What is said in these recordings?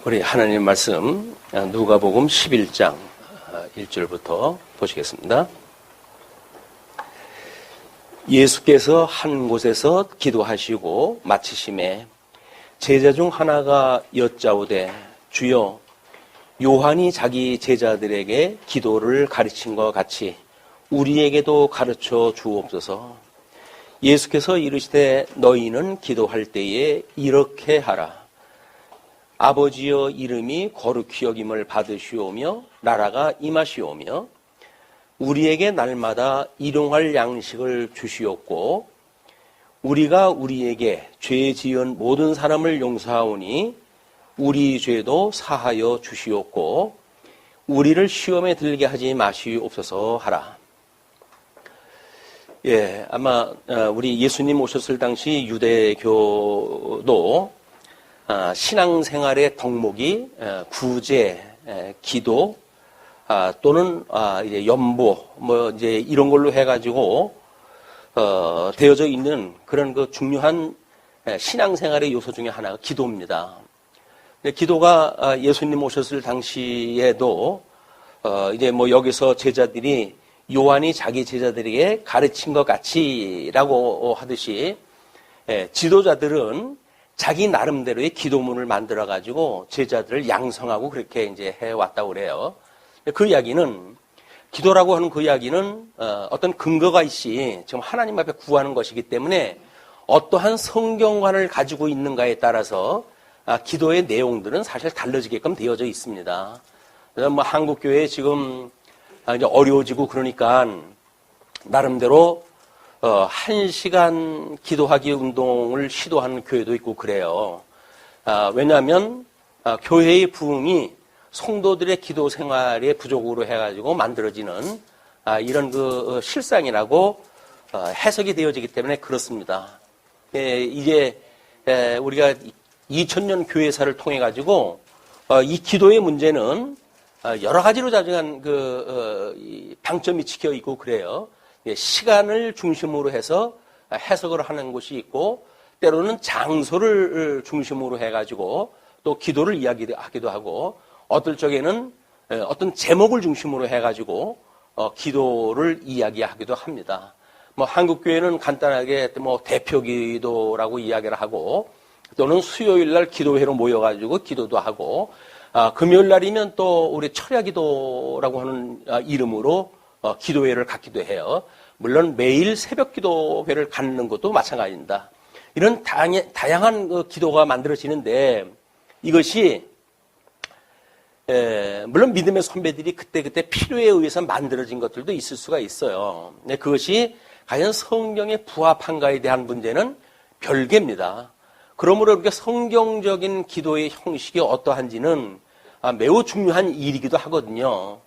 우리 하나님 말씀 누가복음 11장 1절부터 보시겠습니다. 예수께서 한 곳에서 기도하시고 마치심에 제자 중 하나가 여짜오되 주여 요한이 자기 제자들에게 기도를 가르친 것 같이 우리에게도 가르쳐 주옵소서. 예수께서 이르시되 너희는 기도할 때에 이렇게 하라. 아버지여 이름이 거룩히 여김을 받으시오며 나라가 임하시오며 우리에게 날마다 일용할 양식을 주시옵고 우리가 우리에게 죄 지은 모든 사람을 용서하오니 우리 죄도 사하여 주시옵고 우리를 시험에 들게 하지 마시옵소서 하라. 아마 우리 예수님 오셨을 당시 유대교도 신앙생활의 덕목이 구제, 기도 또는 이제 연보 이제 이런 걸로 해가지고 되어져 있는 그런 그 중요한 신앙생활의 요소 중에 하나가 기도입니다. 기도가 예수님 오셨을 당시에도 이제 여기서 제자들이 요한이 자기 제자들에게 가르친 것 같이라고 하듯이 지도자들은 자기 나름대로의 기도문을 만들어 가지고 제자들을 양성하고 그렇게 이제 해왔다고 그래요. 그 이야기는 기도라고 하는 그 이야기는 어떤 근거가 있이 지금 하나님 앞에 구하는 것이기 때문에 어떠한 성경관을 가지고 있는가에 따라서 기도의 내용들은 사실 달라지게끔 되어져 있습니다. 한국 교회 지금 이제 어려워지고 그러니까 나름대로 1시간 기도하기 운동을 시도하는 교회도 있고 그래요. 왜냐하면 교회의 부흥이 성도들의 기도 생활의 부족으로 해가지고 만들어지는 이런 그 실상이라고 해석이 되어지기 때문에 그렇습니다. 이제 우리가 2000년 교회사를 통해 가지고 이 기도의 문제는 여러 가지로 자정한 방점이 찍혀 있고 그래요. 시간을 중심으로 해서 해석을 하는 곳이 있고 때로는 장소를 중심으로 해가지고 또 기도를 이야기하기도 하고 어떨 적에는 어떤 제목을 중심으로 해가지고 기도를 이야기하기도 합니다. 한국 교회는 간단하게 대표 기도라고 이야기를 하고 또는 수요일 날 기도회로 모여가지고 기도도 하고 금요일 날이면 또 우리 철야 기도라고 하는 이름으로 기도회를 갖기도 해요. 물론 매일 새벽 기도회를 갖는 것도 마찬가지입니다. 이런 다양한 기도가 만들어지는데 이것이 물론 믿음의 선배들이 그때그때 필요에 의해서 만들어진 것들도 있을 수가 있어요. 그것이 과연 성경에 부합한가에 대한 문제는 별개입니다. 그러므로 이렇게 성경적인 기도의 형식이 어떠한지는 매우 중요한 일이기도 하거든요.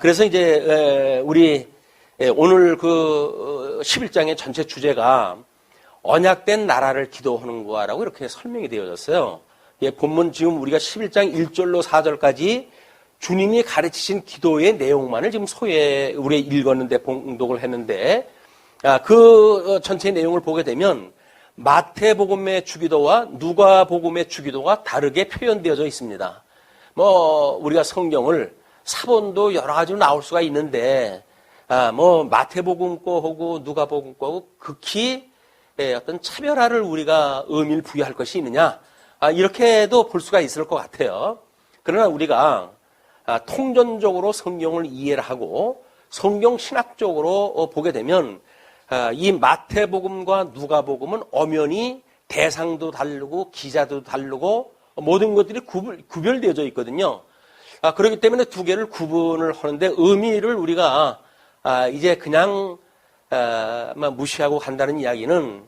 그래서 이제 우리 오늘 그 11장의 전체 주제가 언약된 나라를 기도하는 거라고 이렇게 설명이 되어졌어요. 본문 지금 우리가 11장 1절로 4절까지 주님이 가르치신 기도의 내용만을 지금 우리가 읽었는데 봉독을 했는데 그 전체 내용을 보게 되면 마태복음의 주기도와 누가복음의 주기도가 다르게 표현되어져 있습니다. 우리가 성경을 사본도 여러 가지로 나올 수가 있는데, 마태복음 거하고 누가복음 거하고 극히 어떤 차별화를 우리가 의미를 부여할 것이 있느냐, 이렇게도 볼 수가 있을 것 같아요. 그러나 우리가 통전적으로 성경을 이해를 하고 성경 신학적으로 보게 되면 이 마태복음과 누가복음은 엄연히 대상도 다르고 기자도 다르고 모든 것들이 구별되어져 있거든요. 그렇기 때문에 두 개를 구분을 하는데 의미를 우리가 이제 그냥 무시하고 간다는 이야기는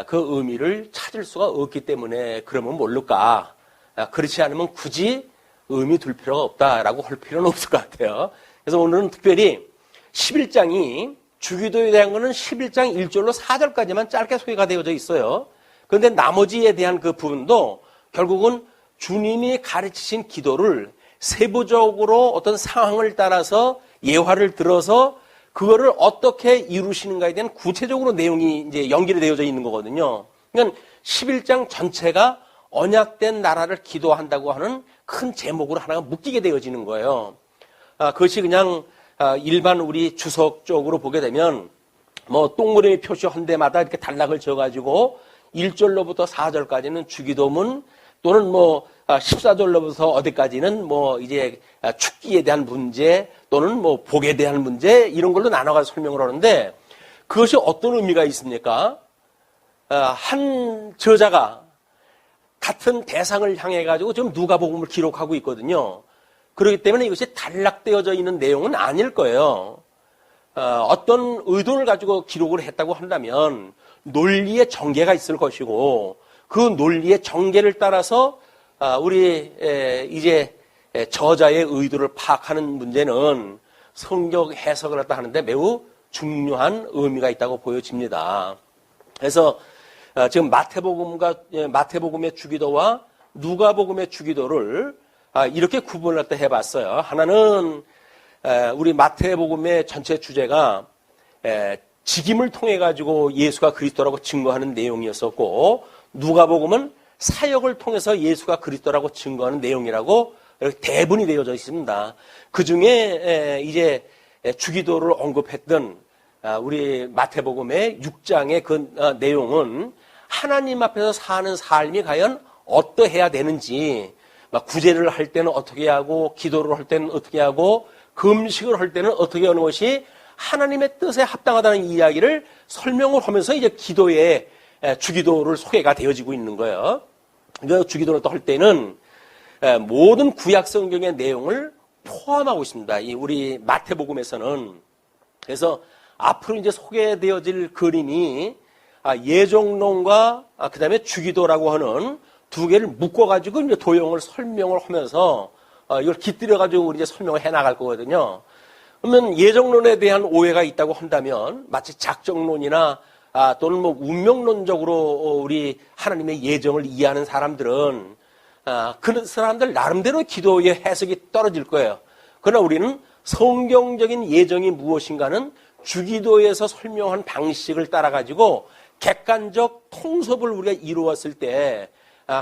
그 의미를 찾을 수가 없기 때문에 그러면 모를까. 그렇지 않으면 굳이 의미 둘 필요가 없다라고 할 필요는 없을 것 같아요. 그래서 오늘은 특별히 11장이 주기도에 대한 거는 11장 1절로 4절까지만 짧게 소개가 되어져 있어요. 그런데 나머지에 대한 그 부분도 결국은 주님이 가르치신 기도를 세부적으로 어떤 상황을 따라서 예화를 들어서 그거를 어떻게 이루시는가에 대한 구체적으로 내용이 이제 연결이 되어져 있는 거거든요. 그러니까 11장 전체가 언약된 나라를 기도한다고 하는 큰 제목으로 하나가 묶이게 되어지는 거예요. 그것이 그냥 일반 우리 주석적으로 보게 되면 뭐 동그라미 표시한 데마다 이렇게 단락을 지어가지고 1절로부터 4절까지는 주기도문 또는 뭐 14절로부터 어디까지는 뭐 이제 축기에 대한 문제 또는 뭐 복에 대한 문제 이런 걸로 나눠가서 설명을 하는데 그것이 어떤 의미가 있습니까? 한 저자가 같은 대상을 향해 가지고 지금 누가복음을 기록하고 있거든요. 그렇기 때문에 이것이 단락되어져 있는 내용은 아닐 거예요. 어떤 의도를 가지고 기록을 했다고 한다면 논리의 전개가 있을 것이고 그 논리의 전개를 따라서 우리 이제 저자의 의도를 파악하는 문제는 성경 해석을 갖다 하는데 매우 중요한 의미가 있다고 보여집니다. 그래서 지금 마태복음의 주기도와 누가복음의 주기도를 이렇게 구분을 갖다 해봤어요. 하나는 우리 마태복음의 전체 주제가 직임을 통해 가지고 예수가 그리스도라고 증거하는 내용이었었고 누가복음은 사역을 통해서 예수가 그리스도라고 증거하는 내용이라고 이렇게 대분이 되어져 있습니다. 그 중에 이제 주기도를 언급했던 우리 마태복음의 6장의 그 내용은 하나님 앞에서 사는 삶이 과연 어떠해야 되는지, 구제를 할 때는 어떻게 하고, 기도를 할 때는 어떻게 하고, 금식을 할 때는 어떻게 하는 것이 하나님의 뜻에 합당하다는 이야기를 설명을 하면서 이제 기도의 주기도를 소개가 되어지고 있는 거예요. 그래서 주기도를 또 할 때는 모든 구약 성경의 내용을 포함하고 있습니다. 이 우리 마태복음에서는. 그래서 앞으로 이제 소개되어질 그림이 예정론과 그다음에 주기도라고 하는 두 개를 묶어가지고 이제 도형을 설명을 하면서 이걸 깃들여가지고 우리 이제 설명을 해 나갈 거거든요. 그러면 예정론에 대한 오해가 있다고 한다면 마치 작정론이나 또는 뭐 운명론적으로 우리 하나님의 예정을 이해하는 사람들은 그런 사람들 나름대로 기도의 해석이 떨어질 거예요. 그러나 우리는 성경적인 예정이 무엇인가는 주기도에서 설명한 방식을 따라가지고 객관적 통섭을 우리가 이루었을 때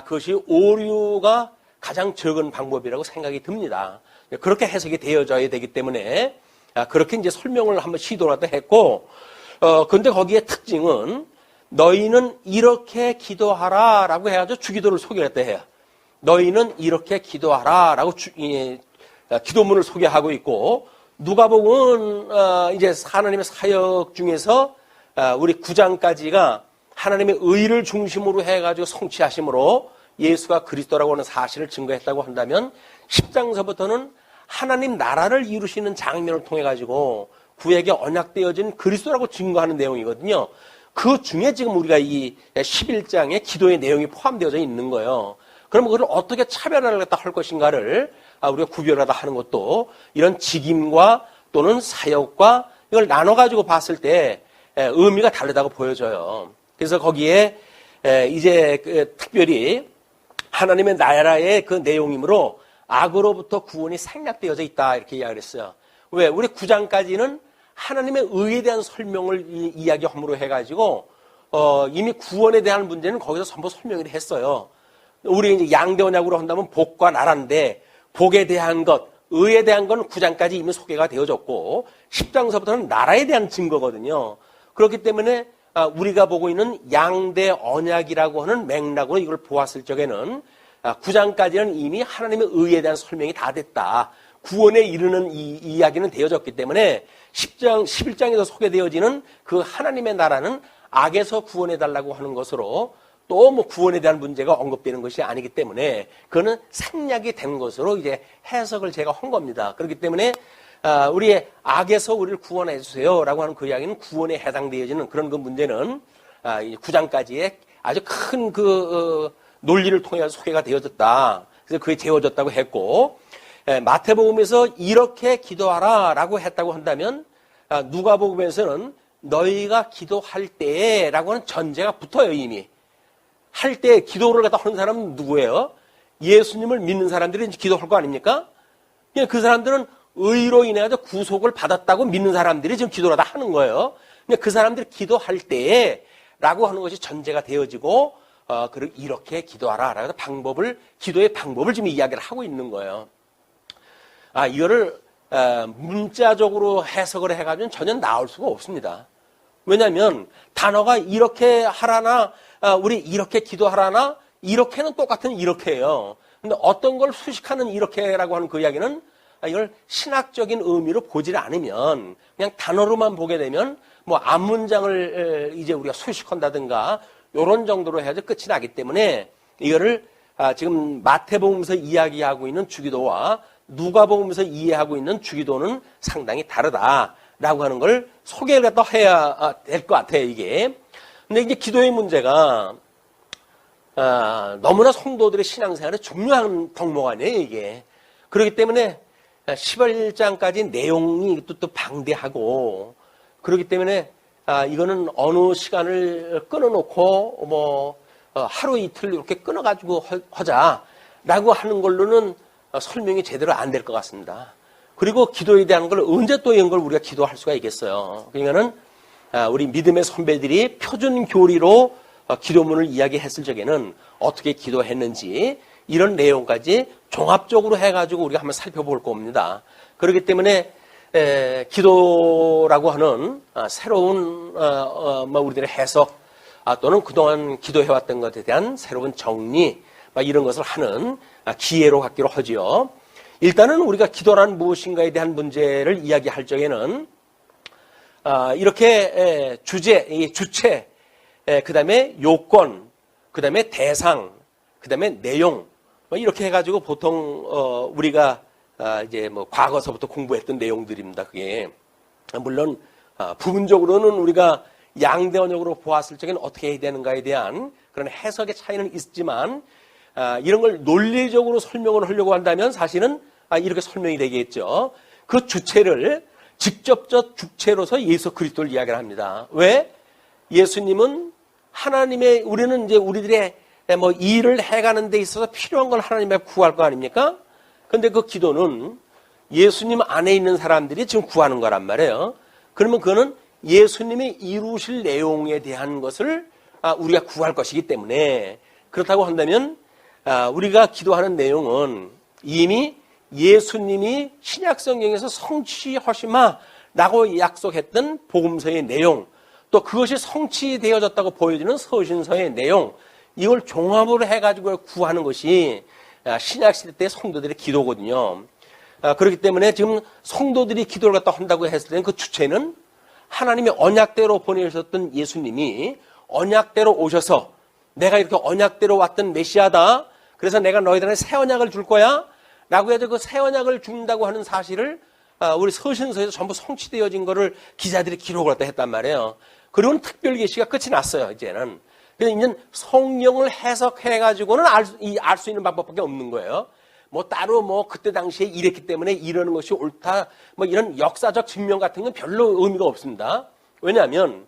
그것이 오류가 가장 적은 방법이라고 생각이 듭니다. 그렇게 해석이 되어져야 되기 때문에 그렇게 이제 설명을 한번 시도를 했고, 근데 거기에 특징은 너희는 이렇게 기도하라라고 해가지고 주기도를 소개했다 해요. 너희는 이렇게 기도하라라고 기도문을 소개하고 있고, 누가복음은 이제 하나님의 사역 중에서 우리 9장까지가 하나님의 의를 중심으로 해가지고 성취하심으로 예수가 그리스도라고 하는 사실을 증거했다고 한다면 10장서부터는 하나님 나라를 이루시는 장면을 통해 가지고 구약에 언약되어진 그리스도라고 증거하는 내용이거든요. 그 중에 지금 우리가 이 11장의 기도의 내용이 포함되어져 있는 거예요. 그럼 그걸 어떻게 차별화를 할 것인가를 우리가 구별하다 하는 것도 이런 직임과 또는 사역과 이걸 나눠가지고 봤을 때 의미가 다르다고 보여져요. 그래서 거기에 이제 특별히 하나님의 나라의 그 내용이므로 악으로부터 구원이 생략되어져 있다 이렇게 이야기를 했어요. 왜? 우리 9장까지는 하나님의 의에 대한 설명을 이야기함으로 해가지고 이미 구원에 대한 문제는 거기서 전부 설명을 했어요. 우리 이제 양대 언약으로 한다면 복과 나라인데 복에 대한 것, 의에 대한 건 9장까지 이미 소개가 되어졌고 10장서부터는 나라에 대한 증거거든요. 그렇기 때문에 우리가 보고 있는 양대 언약이라고 하는 맥락으로 이걸 보았을 적에는 9장까지는 이미 하나님의 의에 대한 설명이 다 됐다. 구원에 이르는 이야기는 되어졌기 때문에 10장, 11장에서 소개되어지는 그 하나님의 나라는 악에서 구원해달라고 하는 것으로 또 뭐 구원에 대한 문제가 언급되는 것이 아니기 때문에 그거는 생략이 된 것으로 이제 해석을 제가 한 겁니다. 그렇기 때문에 우리의 악에서 우리를 구원해 주세요라고 하는 그 이야기는 구원에 해당되어지는 그런 그 문제는 9장까지의 아주 큰 그 논리를 통해서 소개가 되어졌다. 그래서 그게 재워졌다고 했고 마태복음에서 이렇게 기도하라라고 했다고 한다면 누가복음에서는 너희가 기도할 때라고 하는 전제가 붙어요. 이미 할 때 기도를 갖다 하는 사람은 누구예요? 예수님을 믿는 사람들이 이제 기도할 거 아닙니까? 그 사람들은 의로 인해 구속을 받았다고 믿는 사람들이 지금 기도를 다 하는 거예요. 그 사람들이 기도할 때라고 하는 것이 전제가 되어지고 이렇게 기도하라. 라고 기도의 방법을 지금 이야기를 하고 있는 거예요. 이거를 문자적으로 해석을 해가지고는 전혀 나올 수가 없습니다. 왜냐하면 단어가 이렇게 하라나 우리 이렇게 기도하라나 이렇게는 똑같은 이렇게예요. 근데 어떤 걸 수식하는 이렇게라고 하는 그 이야기는 이걸 신학적인 의미로 보질 않으면 그냥 단어로만 보게 되면 뭐 앞문장을 이제 우리가 수식한다든가 이런 정도로 해야지 끝이 나기 때문에 이거를 지금 마태복음에서 이야기하고 있는 주기도와 누가복음에서 이해하고 있는 주기도는 상당히 다르다라고 하는 걸 소개를 갖다 해야 될 것 같아요, 이게. 근데 이제 기도의 문제가 너무나 성도들의 신앙생활에 중요한 덕목 아니에요, 이게. 그렇기 때문에 11장까지 내용이 또 방대하고 그렇기 때문에 이거는 어느 시간을 끊어놓고 뭐 하루 이틀 이렇게 끊어가지고 하자라고 하는 걸로는 설명이 제대로 안 될 것 같습니다. 그리고 기도에 대한 걸 언제 또 이런 걸 우리가 기도할 수가 있겠어요. 그러니까는 우리 믿음의 선배들이 표준 교리로 기도문을 이야기했을 적에는 어떻게 기도했는지 이런 내용까지 종합적으로 해가지고 우리가 한번 살펴볼 겁니다. 그렇기 때문에 기도라고 하는 새로운 우리들의 해석 또는 그동안 기도해왔던 것에 대한 새로운 정리 이런 것을 하는 기회로 갖기로 하지요. 일단은 우리가 기도란 무엇인가에 대한 문제를 이야기할 적에는 이렇게 주체, 그 다음에 요건, 그 다음에 대상, 그 다음에 내용 이렇게 해가지고 보통 우리가 이제 뭐 과거서부터 공부했던 내용들입니다. 그게 물론 부분적으로는 우리가 양대원역으로 보았을 적에는 어떻게 해야 되는가에 대한 그런 해석의 차이는 있지만 이런 걸 논리적으로 설명을 하려고 한다면 사실은 이렇게 설명이 되겠죠. 그 주체를 직접적 주체로서 예수 그리스도를 이야기를 합니다. 왜? 예수님은 하나님의 우리는 이제 우리들의 뭐 일을 해가는 데 있어서 필요한 걸 하나님에 구할 거 아닙니까? 근데 그 기도는 예수님 안에 있는 사람들이 지금 구하는 거란 말이에요. 그러면 그거는 예수님이 이루실 내용에 대한 것을 우리가 구할 것이기 때문에 그렇다고 한다면 우리가 기도하는 내용은 이미 예수님이 신약성경에서 성취하시마라고 약속했던 복음서의 내용 또 그것이 성취되어졌다고 보여지는 서신서의 내용 이걸 종합으로 해가지고 구하는 것이 신약시대 때 성도들의 기도거든요. 그렇기 때문에 지금 성도들이 기도를 갖다 한다고 했을 때는 그 주체는 하나님의 언약대로 보내셨던 예수님이 언약대로 오셔서 내가 이렇게 언약대로 왔던 메시아다. 그래서 내가 너희들한테 새 언약을 줄 거야. 라고 해서 그 새 언약을 준다고 하는 사실을 우리 서신서에서 전부 성취되어진 거를 기자들이 기록을 갖다 했단 말이에요. 그리고는 특별 계시가 끝이 났어요, 이제는. 그래서 이제 성경을 해석해가지고는 알 수 있는 방법밖에 없는 거예요. 뭐 따로 뭐 그때 당시에 이랬기 때문에 이러는 것이 옳다. 뭐 이런 역사적 증명 같은 건 별로 의미가 없습니다. 왜냐하면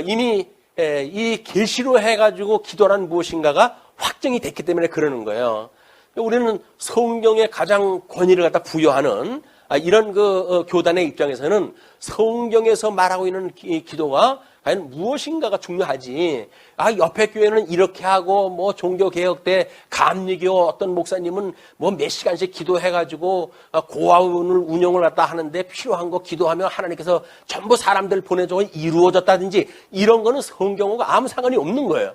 이미 이 계시로 해가지고 기도란 무엇인가가 확정이 됐기 때문에 그러는 거예요. 우리는 성경에 가장 권위를 갖다 부여하는 이런 그 교단의 입장에서는 성경에서 말하고 있는 기도가 과연 무엇인가가 중요하지. 옆에 교회는 이렇게 하고 뭐 종교개혁 때 감리교 어떤 목사님은 뭐 몇 시간씩 기도해가지고 고아원을 운영을 갖다 하는데 필요한 거 기도하면 하나님께서 전부 사람들 보내줘 이루어졌다든지 이런 거는 성경하고 아무 상관이 없는 거예요.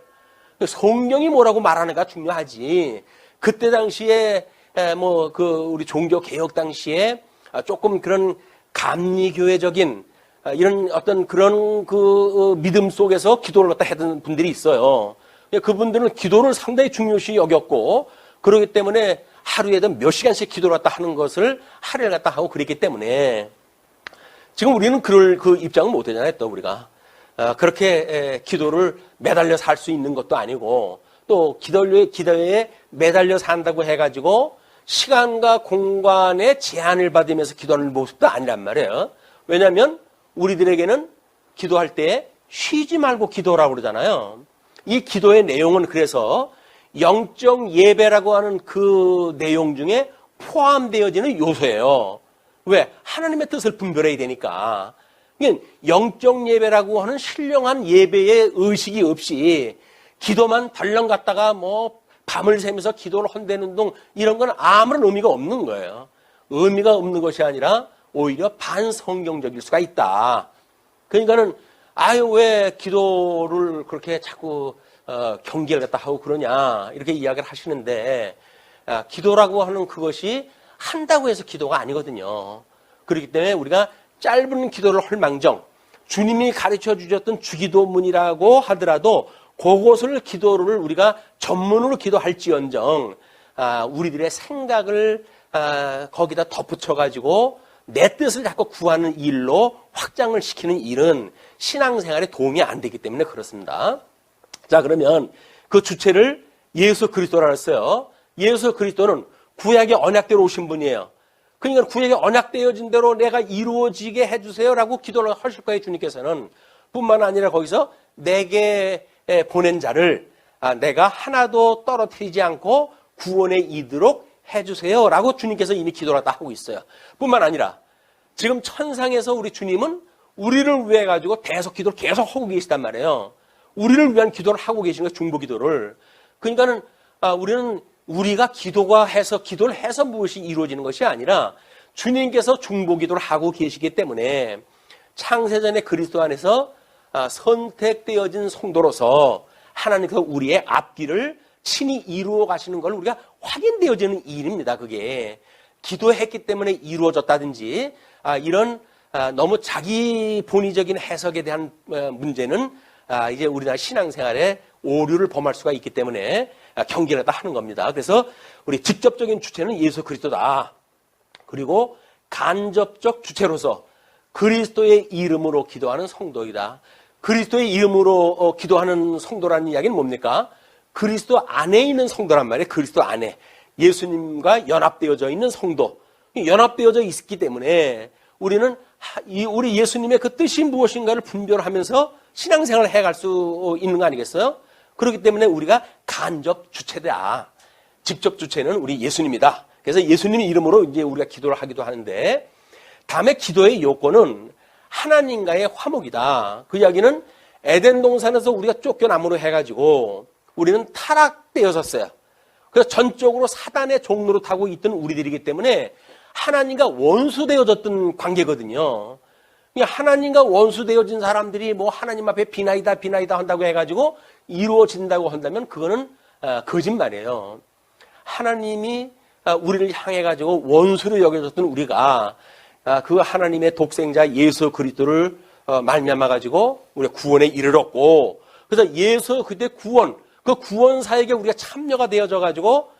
성경이 뭐라고 말하는가 중요하지. 그때 당시에 뭐 그 우리 종교개혁 당시에 조금 그런 감리교회적인 이런 어떤 그런 그 믿음 속에서 기도를 갖다 했던 분들이 있어요. 그분들은 기도를 상당히 중요시 여겼고 그러기 때문에 하루에도 몇 시간씩 기도를 갖다 하는 것을 하루에 갖다 하고 그랬기 때문에 지금 우리는 그럴 그 입장은 못 되잖아요. 또 우리가 그렇게 기도를 매달려 살 수 있는 것도 아니고 또 기도에 매달려 산다고 해가지고 시간과 공간의 제한을 받으면서 기도하는 모습도 아니란 말이에요. 왜냐하면 우리들에게는 기도할 때 쉬지 말고 기도라고 그러잖아요. 이 기도의 내용은 그래서 영적 예배라고 하는 그 내용 중에 포함되어지는 요소예요. 왜? 하나님의 뜻을 분별해야 되니까. 영적 예배라고 하는 신령한 예배의 의식이 없이 기도만 덜렁 갔다가 뭐 밤을 새면서 기도를 헌대는 동 이런 건 아무런 의미가 없는 거예요. 의미가 없는 것이 아니라 오히려 반성경적일 수가 있다. 그러니까는 아유 왜 기도를 그렇게 자꾸 경계를 갖다 하고 그러냐 이렇게 이야기를 하시는데 기도라고 하는 그것이 한다고 해서 기도가 아니거든요. 그렇기 때문에 우리가 짧은 기도를 헐망정 주님이 가르쳐 주셨던 주기도문이라고 하더라도 그것을 기도를 우리가 전문으로 기도할지언정 우리들의 생각을 거기다 덧붙여가지고 내 뜻을 자꾸 구하는 일로 확장을 시키는 일은 신앙생활에 도움이 안 되기 때문에 그렇습니다. 자, 그러면 그 주체를 예수 그리스도라 했어요. 예수 그리스도는 구약의 언약대로 오신 분이에요. 그러니까 구약의 언약되어진 대로 내가 이루어지게 해주세요라고 기도를 하실 거예요. 주님께서는 뿐만 아니라 거기서 내게 보낸 자를 내가 하나도 떨어뜨리지 않고 구원에 이르도록 해주세요라고 주님께서 이미 기도를 다 하고 있어요. 뿐만 아니라 지금 천상에서 우리 주님은 우리를 위해 가지고 대속 기도를 계속 하고 계시단 말이에요. 우리를 위한 기도를 하고 계시는 거예요. 중보 기도를. 그러니까는 우리는 우리가 기도를 해서 무엇이 이루어지는 것이 아니라 주님께서 중보 기도를 하고 계시기 때문에 창세전에 그리스도 안에서 선택되어진 성도로서 하나님께서 우리의 앞길을 친히 이루어 가시는 걸 우리가 확인되어지는 일입니다. 그게 기도했기 때문에 이루어졌다든지 이런 너무 자기 본의적인 해석에 대한 문제는 이제 우리나라 신앙생활에 오류를 범할 수가 있기 때문에 경계를 다 하는 겁니다. 그래서 우리 직접적인 주체는 예수 그리스도다. 그리고 간접적 주체로서 그리스도의 이름으로 기도하는 성도이다. 그리스도의 이름으로 기도하는 성도라는 이야기는 뭡니까? 그리스도 안에 있는 성도란 말이에요. 그리스도 안에. 예수님과 연합되어져 있는 성도. 연합되어져 있기 때문에 우리는 우리 예수님의 그 뜻이 무엇인가를 분별하면서 신앙생활을 해갈 수 있는 거 아니겠어요? 그렇기 때문에 우리가 간접 주체다. 직접 주체는 우리 예수님이다. 그래서 예수님의 이름으로 이제 우리가 기도를 하기도 하는데 다음에 기도의 요건은 하나님과의 화목이다. 그 이야기는 에덴 동산에서 우리가 쫓겨남으로 해가지고 우리는 타락되었었어요. 그래서 전적으로 사단의 종로로 타고 있던 우리들이기 때문에 하나님과 원수되어졌던 관계거든요. 하나님과 원수되어진 사람들이 뭐 하나님 앞에 비나이다 한다고 해가지고 이루어진다고 한다면 그거는 거짓말이에요. 하나님이 우리를 향해가지고 원수로 여겨졌던 우리가 그 하나님의 독생자 예수 그리스도를 말미암아가지고 우리가 구원에 이르렀고 그래서 예수 그때 구원 그 구원 사역에 우리가 참여가 되어져가지고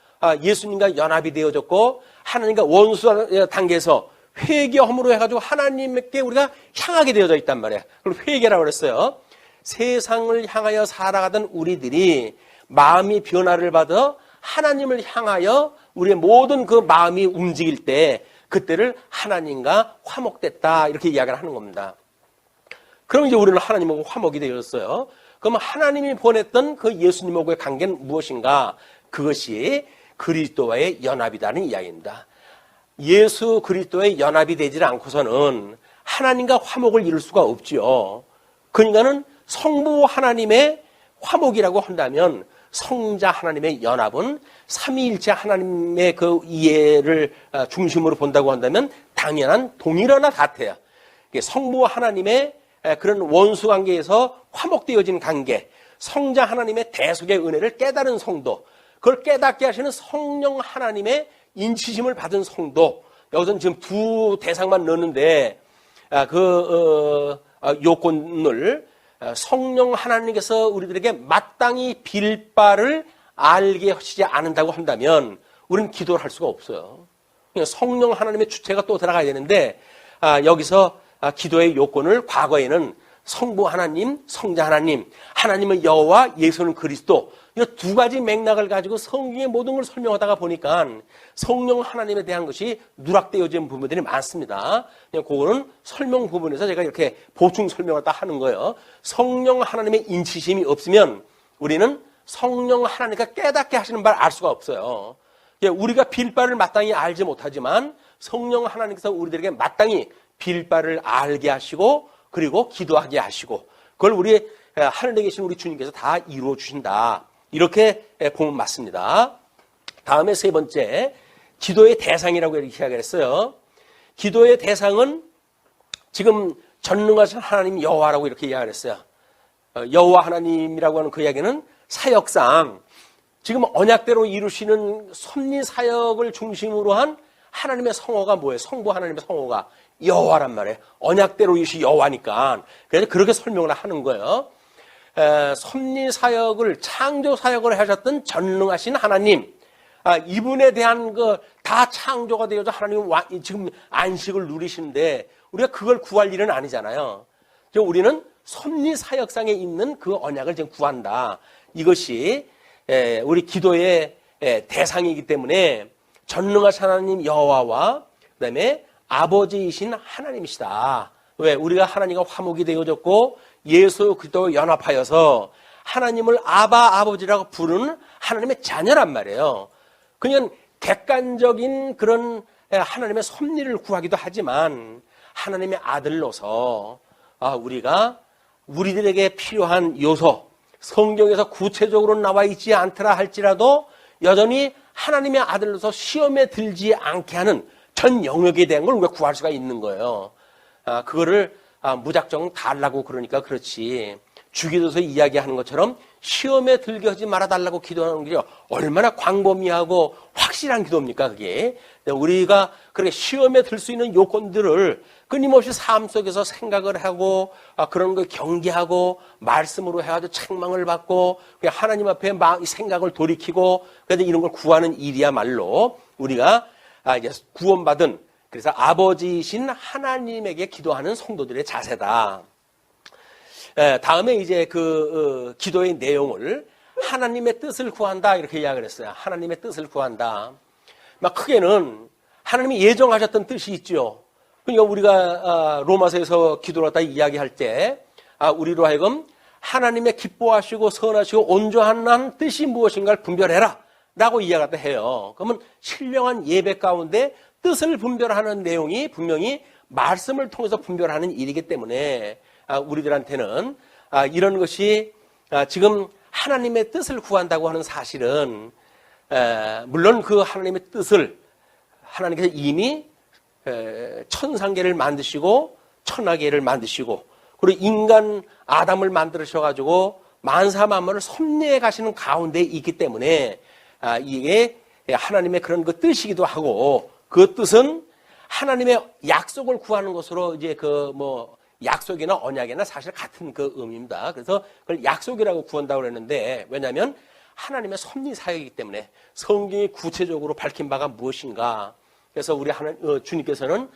예수님과 연합이 되어졌고 하나님과 원수 단계에서 회개함으로 해가지고 하나님께 우리가 향하게 되어져 있단 말이에요. 그걸 회개라고 그랬어요. 세상을 향하여 살아가던 우리들이 마음이 변화를 받아 하나님을 향하여 우리의 모든 그 마음이 움직일 때 그때를 하나님과 화목됐다 이렇게 이야기를 하는 겁니다. 그럼 이제 우리는 하나님하고 화목이 되었어요. 그럼 하나님이 보냈던 그 예수님하고의 관계는 무엇인가? 그것이 그리스도와의 연합이라는 이야기입니다. 예수 그리스도의 연합이 되지 않고서는 하나님과 화목을 이룰 수가 없지요. 그러니까는 성부 하나님의 화목이라고 한다면 성자 하나님의 연합은 삼위일체 하나님의 그 이해를 중심으로 본다고 한다면 당연한 동일하나 같아요. 성부 하나님의 그런 원수 관계에서 화목되어진 관계, 성자 하나님의 대속의 은혜를 깨달은 성도, 그걸 깨닫게 하시는 성령 하나님의 인치심을 받은 성도. 여기서는 지금 두 대상만 넣는데 요건을 성령 하나님께서 우리들에게 마땅히 빌 바를 알게 하시지 않는다고 한다면 우리는 기도를 할 수가 없어요. 성령 하나님의 주체가 또 들어가야 되는데 여기서 기도의 요건을 과거에는 성부 하나님, 성자 하나님, 하나님은 여호와, 예수는 그리스도 이 두 가지 맥락을 가지고 성경의 모든 걸 설명하다가 보니까 성령 하나님에 대한 것이 누락되어진 부분들이 많습니다. 그냥 그거는 설명 부분에서 제가 이렇게 보충 설명을 딱 하는 거예요. 성령 하나님의 인치심이 없으면 우리는 성령 하나님과 깨닫게 하시는 바를 알 수가 없어요. 우리가 빌 바를 마땅히 알지 못하지만 성령 하나님께서 우리들에게 마땅히 빌 바를 알게 하시고 그리고 기도하게 하시고 그걸 우리 하늘에 계신 우리 주님께서 다 이루어 주신다. 이렇게 보면 맞습니다. 다음에 세 번째, 기도의 대상이라고 이렇게 이야기를 했어요. 기도의 대상은 지금 전능하신 하나님 여호와라고 이렇게 이야기를 했어요. 여호와 하나님이라고 하는 그 이야기는 사역상 지금 언약대로 이루시는 섭리 사역을 중심으로 한 하나님의 성호가 뭐예요? 성부 하나님의 성호가 여호와란 말이에요. 언약대로 이루시 여호와니까. 그래서 그렇게 설명을 하는 거예요. 섭리 사역을, 창조 사역을 하셨던 전능하신 하나님, 이분에 대한 다 창조가 되어서 하나님 지금 안식을 누리시는데 우리가 그걸 구할 일은 아니잖아요. 우리는 섭리 사역상에 있는 그 언약을 지금 구한다. 이것이 우리 기도의 대상이기 때문에 전능하신 하나님 여호와와 그다음에 아버지이신 하나님이시다. 왜? 우리가 하나님과 화목이 되어졌고 예수 그리스도 연합하여서 하나님을 아바 아버지라고 부르는 하나님의 자녀란 말이에요. 그냥 객관적인 그런 하나님의 섭리를 구하기도 하지만 하나님의 아들로서 우리가 우리들에게 필요한 요소, 성경에서 구체적으로 나와 있지 않더라 할지라도 여전히 하나님의 아들로서 시험에 들지 않게 하는 전 영역에 대한 걸 우리가 구할 수가 있는 거예요. 그거를 무작정 달라고 그러니까 그렇지. 주기도서 이야기하는 것처럼 시험에 들게 하지 말아달라고 기도하는 게 얼마나 광범위하고 확실한 기도입니까, 그게. 우리가 그렇게 시험에 들 수 있는 요건들을 끊임없이 삶 속에서 생각을 하고 그런 걸 경계하고 말씀으로 해가지고 책망을 받고 그냥 하나님 앞에 생각을 돌이키고 그래서 이런 걸 구하는 일이야말로 우리가 이제 구원받은 그래서 아버지이신 하나님에게 기도하는 성도들의 자세다. 다음에 이제 그 기도의 내용을 하나님의 뜻을 구한다 이렇게 이야기를 했어요. 하나님의 뜻을 구한다. 막 크게는 하나님이 예정하셨던 뜻이 있죠. 그러니까 우리가 로마서에서 기도를 하다 이야기할 때 우리로 하여금 하나님의 기뻐하시고 선하시고 온전한 뜻이 무엇인가를 분별해라 라고 이야기를 해요. 그러면 신령한 예배 가운데 뜻을 분별하는 내용이 분명히 말씀을 통해서 분별하는 일이기 때문에 우리들한테는 이런 것이 지금 하나님의 뜻을 구한다고 하는 사실은 물론 그 하나님의 뜻을 하나님께서 이미 천상계를 만드시고 천하계를 만드시고 그리고 인간 아담을 만드셔가지고 만사 만물을 섭리해 가시는 가운데 있기 때문에 이게 하나님의 그런 그 뜻이기도 하고 그 뜻은 하나님의 약속을 구하는 것으로 이제 약속이나 언약이나 사실 같은 그 의미입니다. 그래서 그걸 약속이라고 구한다고 그랬는데 왜냐하면 하나님의 섭리 사역이기 때문에 성경이 구체적으로 밝힌 바가 무엇인가. 그래서 우리 주님께서는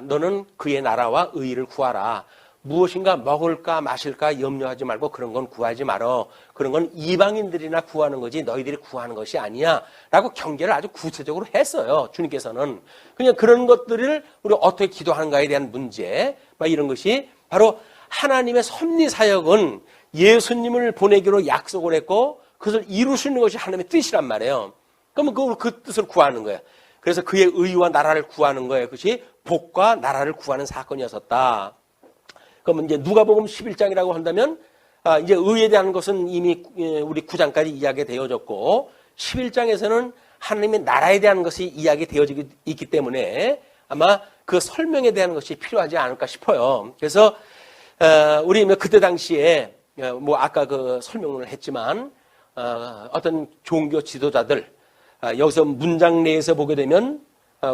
너는 그의 나라와 의의를 구하라. 무엇인가 먹을까 마실까 염려하지 말고 그런 건 구하지 말어. 그런 건 이방인들이나 구하는 거지 너희들이 구하는 것이 아니야. 라고 경계를 아주 구체적으로 했어요. 주님께서는. 그냥 그런 것들을 우리 어떻게 기도하는가에 대한 문제 막 이런 것이 바로 하나님의 섭리 사역은 예수님을 보내기로 약속을 했고 그것을 이루시는 것이 하나님의 뜻이란 말이에요. 그러면 그 뜻을 구하는 거예요. 그래서 그의 의와 나라를 구하는 거예요. 그것이 복과 나라를 구하는 사건이었었다. 그러면 이제 누가복음 11장이라고 한다면 이제 의에 대한 것은 이미 우리 9장까지 이야기되어졌고 11장에서는 하나님의 나라에 대한 것이 이야기되어지고 있기 때문에 아마 그 설명에 대한 것이 필요하지 않을까 싶어요. 그래서 우리 그때 당시에 아까 그 설명을 했지만 어떤 종교 지도자들 여기서 문장 내에서 보게 되면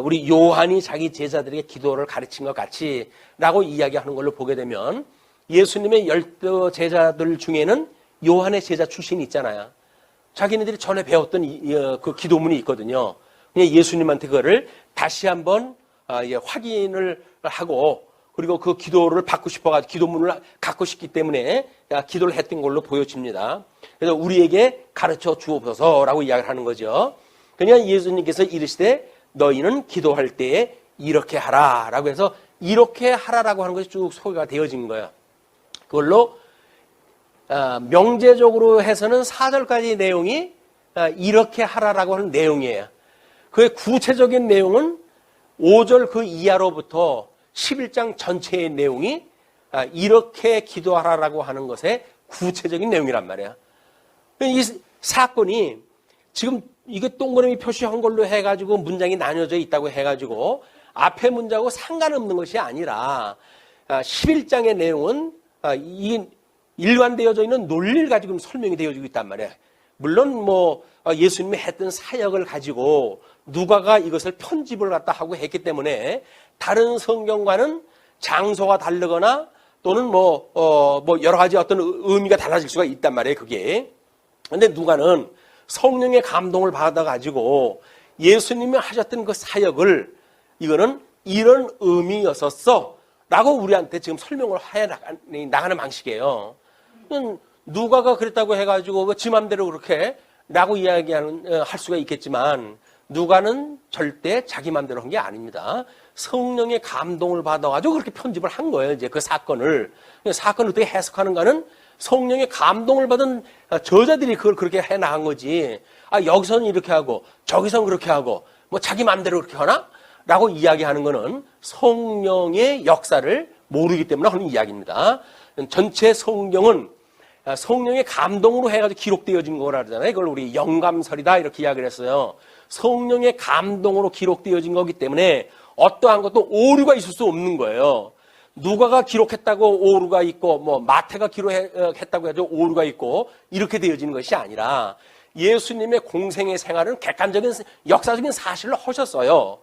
우리 요한이 자기 제자들에게 기도를 가르친 것 같이 라고 이야기하는 걸로 보게 되면 예수님의 10 제자들 중에는 요한의 제자 출신이 있잖아요. 자기네들이 전에 배웠던 그 기도문이 있거든요. 그냥 예수님한테 그거를 다시 한번 확인을 하고 그리고 그 기도를 받고 싶어가지고 기도문을 갖고 싶기 때문에 기도를 했던 걸로 보여집니다. 그래서 우리에게 가르쳐 주옵소서라고 이야기를 하는 거죠. 그냥 예수님께서 이르시되 너희는 기도할 때에 이렇게 하라라고 해서 이렇게 하라라고 하는 것이 쭉 소개가 되어진 거예요. 그걸로 명제적으로 해서는 4절까지 내용이 이렇게 하라라고 하는 내용이에요. 그의 구체적인 내용은 5절 그 이하로부터 11장 전체의 내용이 이렇게 기도하라라고 하는 것에 구체적인 내용이란 말이야. 이 사건이 지금 이게 동그라미 표시한 걸로 해가지고 문장이 나뉘어져 있다고 해가지고 앞에 문장하고 상관없는 것이 아니라 11장의 내용은 이 일관되어져 있는 논리를 가지고 설명이 되어지고 있단 말이에요. 물론 뭐 예수님이 했던 사역을 가지고 누가가 이것을 편집을 갖다 하고 했기 때문에 다른 성경과는 장소가 다르거나 또는 뭐 여러 가지 어떤 의미가 달라질 수가 있단 말이에요, 그게. 근데 누가는 성령의 감동을 받아가지고 예수님이 하셨던 그 사역을 이거는 이런 의미였었어 라고 우리한테 지금 설명을 해 나가는 방식이에요. 누가가 그랬다고 해가지고 지 맘대로 그렇게 라고 할 수가 있겠지만 누가는 절대 자기 맘대로 한 게 아닙니다. 성령의 감동을 받아가지고 그렇게 편집을 한 거예요. 이제 그 사건을 어떻게 해석하는가는 성령의 감동을 받은 저자들이 그걸 그렇게 해 나간 거지. 여기서는 이렇게 하고 저기서는 그렇게 하고 뭐 자기 맘대로 그렇게 하나? 라고 이야기하는 거는 성령의 역사를 모르기 때문에 하는 이야기입니다. 전체 성경은 성령의 감동으로 해가지고 기록되어진 거라 그러잖아요. 이걸 우리 영감설이다 이렇게 이야기를 했어요. 성령의 감동으로 기록되어진 거기 때문에 어떠한 것도 오류가 있을 수 없는 거예요. 누가가 기록했다고 오류가 있고 뭐 마태가 기록했다고 해도 오류가 있고 이렇게 되어지는 것이 아니라 예수님의 공생의 생활은 객관적인 역사적인 사실을 하셨어요.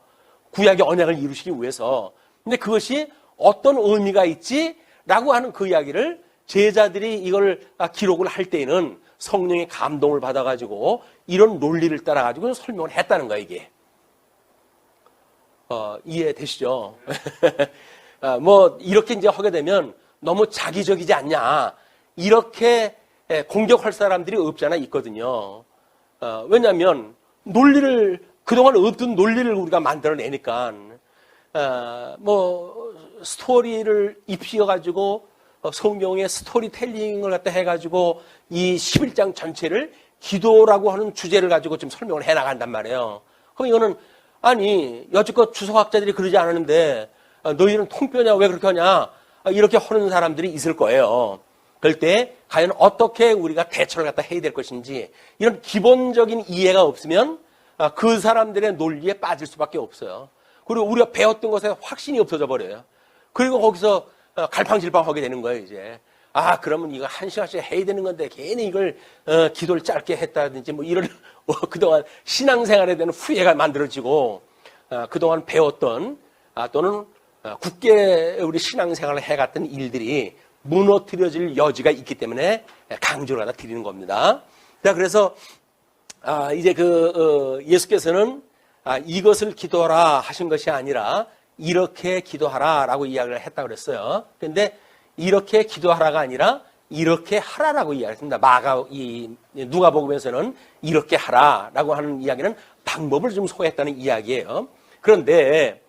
구약의 언약을 이루시기 위해서. 근데 그것이 어떤 의미가 있지라고 하는 그 이야기를 제자들이 이걸 기록을 할 때에는 성령의 감동을 받아가지고 이런 논리를 따라가지고 설명을 했다는 거예요, 이게. 이해되시죠? 뭐, 이렇게 이제 하게 되면 너무 자기적이지 않냐. 이렇게 공격할 사람들이 없잖아, 있거든요. 왜냐면, 그동안 없던 논리를 우리가 만들어내니까, 스토리를 입히어가지고, 성경의 스토리텔링을 갖다 해가지고, 이 11장 전체를 기도라고 하는 주제를 가지고 좀 설명을 해 나간단 말이에요. 그럼 이거는, 여지껏 주석학자들이 그러지 않았는데, 너희는 통뼈냐, 왜 그렇게 하냐, 이렇게 하는 사람들이 있을 거예요. 그럴 때, 과연 어떻게 우리가 대처를 갖다 해야 될 것인지, 이런 기본적인 이해가 없으면, 그 사람들의 논리에 빠질 수밖에 없어요. 그리고 우리가 배웠던 것에 확신이 없어져 버려요. 그리고 거기서 갈팡질팡하게 되는 거예요, 이제. 그러면 이거 1시간씩 해야 되는 건데 괜히 이걸 기도를 짧게 했다든지 뭐 이런 그동안 신앙생활에 대한 후회가 만들어지고 그동안 배웠던 또는 굳게 우리 신앙생활을 해갔던 일들이 무너뜨려질 여지가 있기 때문에 강조를 하다 드리는 겁니다. 자, 그래서 이제 예수께서는 이것을 기도하라 하신 것이 아니라 이렇게 기도하라라고 이야기를 했다고 그랬어요. 그런데 이렇게 기도하라가 아니라 이렇게 하라라고 이야기했습니다. 누가복음에서는 이렇게 하라라고 하는 이야기는 방법을 좀 소개했다는 이야기예요. 그런데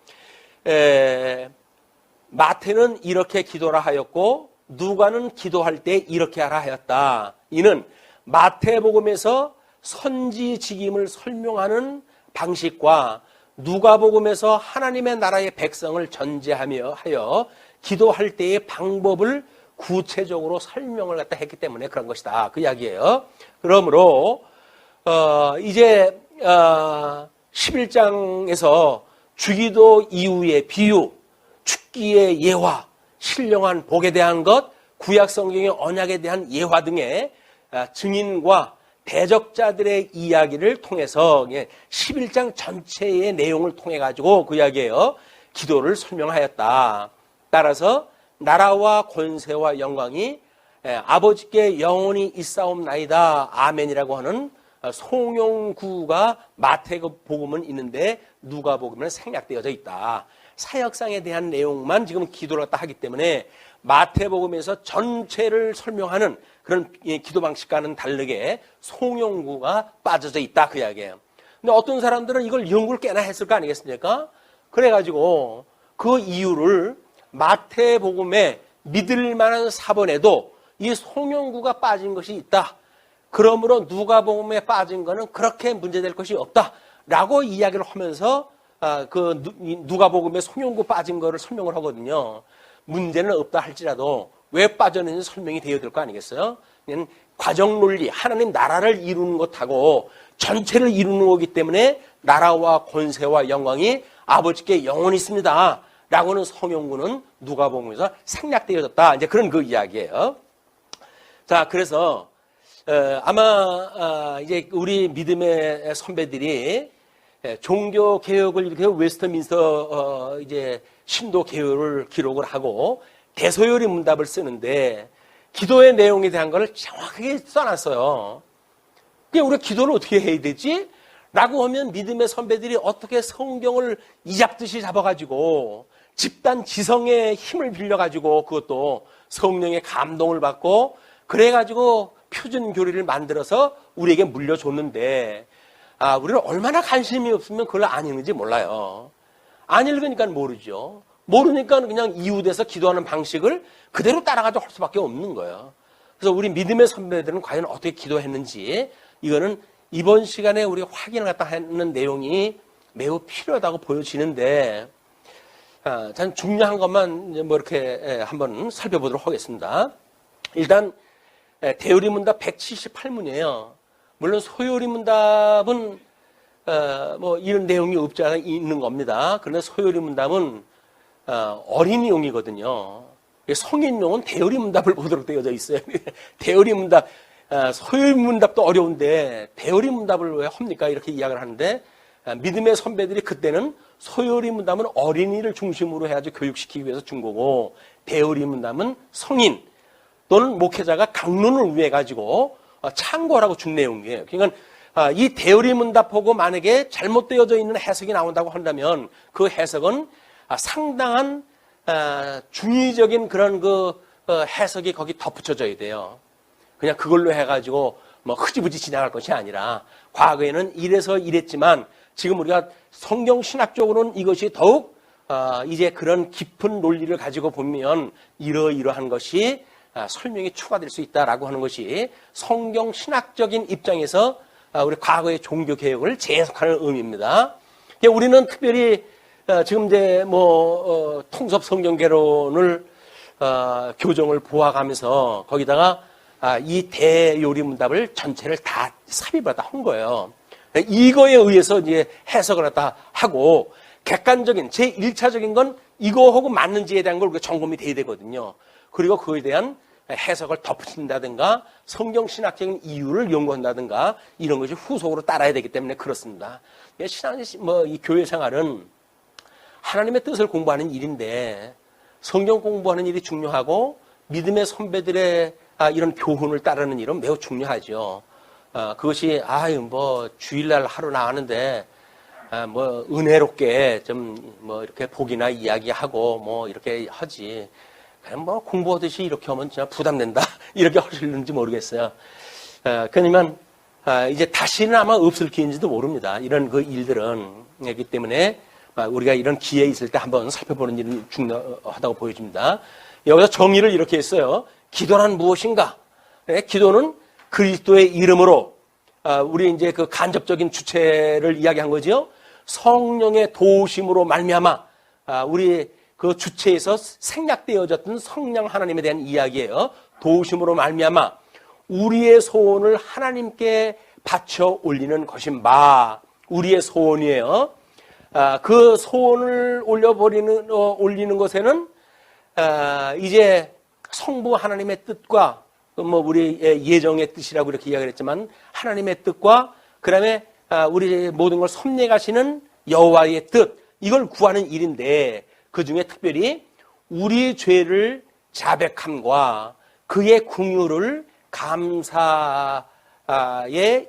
마태는 이렇게 기도라 하였고 누가는 기도할 때 이렇게 하라 하였다. 이는 마태복음에서 선지직임을 설명하는 방식과 누가복음에서 하나님의 나라의 백성을 전제하며 기도할 때의 방법을 구체적으로 설명을 갖다 했기 때문에 그런 것이다. 그 이야기예요. 그러므로 이제 11장에서 주기도 이후의 비유, 축기의 예화, 신령한 복에 대한 것, 구약 성경의 언약에 대한 예화 등의 증인과 대적자들의 이야기를 통해서 11장 전체의 내용을 통해 가지고 그 이야기예요. 기도를 설명하였다. 따라서 나라와 권세와 영광이 아버지께 영원히 있사옵나이다. 아멘이라고 하는 송영구가 마태복음은 있는데 누가복음은 생략되어져 있다. 사역상에 대한 내용만 지금 기도를 갖다 하기 때문에 마태복음에서 전체를 설명하는 그런 기도 방식과는 다르게 송영구가 빠져져 있다. 그 이야기예요. 근데 어떤 사람들은 이걸 연구를 꽤나 했을 거 아니겠습니까? 그래가지고 그 이유를 마태복음에 믿을 만한 사본에도 이 송영구가 빠진 것이 있다. 그러므로 누가복음에 빠진 거는 그렇게 문제될 것이 없다. 라고 이야기를 하면서 누가복음에 송영구 빠진 거를 설명을 하거든요. 문제는 없다 할지라도 왜 빠졌는지 설명이 되어야 될 거 아니겠어요? 그냥 과정 논리, 하나님 나라를 이루는 것하고 전체를 이루는 거기 때문에 나라와 권세와 영광이 아버지께 영원히 있습니다. 라고는 성경구는 누가복음에서 생략되어졌다. 이제 그런 그 이야기예요. 자, 그래서 아마 이제 우리 믿음의 선배들이 종교 개혁을 이렇게 웨스트민스터 이제 신도 개혁을 기록을 하고 대소요리 문답을 쓰는데 기도의 내용에 대한 걸 정확하게 써놨어요. 그게 우리가 기도를 어떻게 해야 되지? 라고 하면 믿음의 선배들이 어떻게 성경을 이잡듯이 잡아가지고 집단 지성의 힘을 빌려가지고 그것도 성령의 감동을 받고 그래가지고 표준 교리를 만들어서 우리에게 물려줬는데 우리는 얼마나 관심이 없으면 그걸 안 읽는지 몰라요. 안 읽으니까 모르죠. 모르니까 그냥 이웃에서 기도하는 방식을 그대로 따라가지고 할 수밖에 없는 거예요. 그래서 우리 믿음의 선배들은 과연 어떻게 기도했는지 이거는 이번 시간에 우리 확인을 갖다 하는 내용이 매우 필요하다고 보여지는데 전 중요한 것만 뭐 이렇게 한번 살펴보도록 하겠습니다. 일단 대요리 문답 178문이에요. 물론 소요리 문답은 뭐 이런 내용이 없지 않아 있는 겁니다. 그런데 소요리 문답은 어린이용이거든요. 성인용은 대요리 문답을 보도록 되어져 있어요. 대요리 문답, 소요리 문답도 어려운데 대요리 문답을 왜 합니까? 이렇게 이야기를 하는데 믿음의 선배들이 그때는 소요리 문답은 어린이를 중심으로 해가지고 교육시키기 위해서 준 거고 대요리 문답은 성인 또는 목회자가 강론을 위해 가지고 참고하라고 준 내용이에요. 그러니까 이 대요리 문답하고 만약에 잘못되어져 있는 해석이 나온다고 한다면 그 해석은 상당한 중의적인 그런 그 해석이 거기 덧붙여져야 돼요. 그냥 그걸로 해가지고 뭐 흐지부지 지나갈 것이 아니라 과거에는 이래서 이랬지만 지금 우리가 성경 신학적으로는 이것이 더욱 이제 그런 깊은 논리를 가지고 보면 이러이러한 것이 설명이 추가될 수 있다라고 하는 것이 성경 신학적인 입장에서 우리 과거의 종교 개혁을 재해석하는 의미입니다. 우리는 특별히 지금 이제 뭐 통섭 성경 개론을 교정을 보아가면서 거기다가 이 대요리 문답을 전체를 다 삽입을 다 한 거예요. 이거에 의해서 이제 해석을 갖다 하고 객관적인 제 1차적인 건 이거하고 맞는지에 대한 걸 우리가 점검이 돼야 되거든요. 그리고 그거에 대한 해석을 덧붙인다든가 성경신학적인 이유를 연구한다든가 이런 것이 후속으로 따라야 되기 때문에 그렇습니다. 신앙, 이 교회 생활은 하나님의 뜻을 공부하는 일인데 성경 공부하는 일이 중요하고 믿음의 선배들의 이런 교훈을 따르는 일은 매우 중요하죠. 그것이 주일날 하루 나왔는데 은혜롭게 좀 이렇게 복이나 이야기하고 이렇게 하지. 그냥 공부하듯이 이렇게 하면 진짜 부담된다. 이렇게 하실는지 모르겠어요. 그러면 이제 다시는 아마 없을 기회인지도 모릅니다. 이런 그 일들은. 그렇기 때문에 우리가 이런 기회에 있을 때 한번 살펴보는 일이 중요하다고 보여집니다. 여기서 정의를 이렇게 했어요. 기도란 무엇인가? 기도는 그리스도의 이름으로 우리 이제 그 간접적인 주체를 이야기한 거죠. 성령의 도우심으로 말미암아 우리 그 주체에서 생략되어졌던 성령 하나님에 대한 이야기예요. 도우심으로 말미암아 우리의 소원을 하나님께 바쳐 올리는 것인 바 우리의 소원이에요. 그 소원을 올리는 것에는 이제 성부 하나님의 뜻과 우리의 예정의 뜻이라고 이렇게 이야기를 했지만 하나님의 뜻과 그다음에 우리 모든 걸 섭리하시는 여호와의 뜻 이걸 구하는 일인데 그 중에 특별히 우리 죄를 자백함과 그의 긍휼을 감사에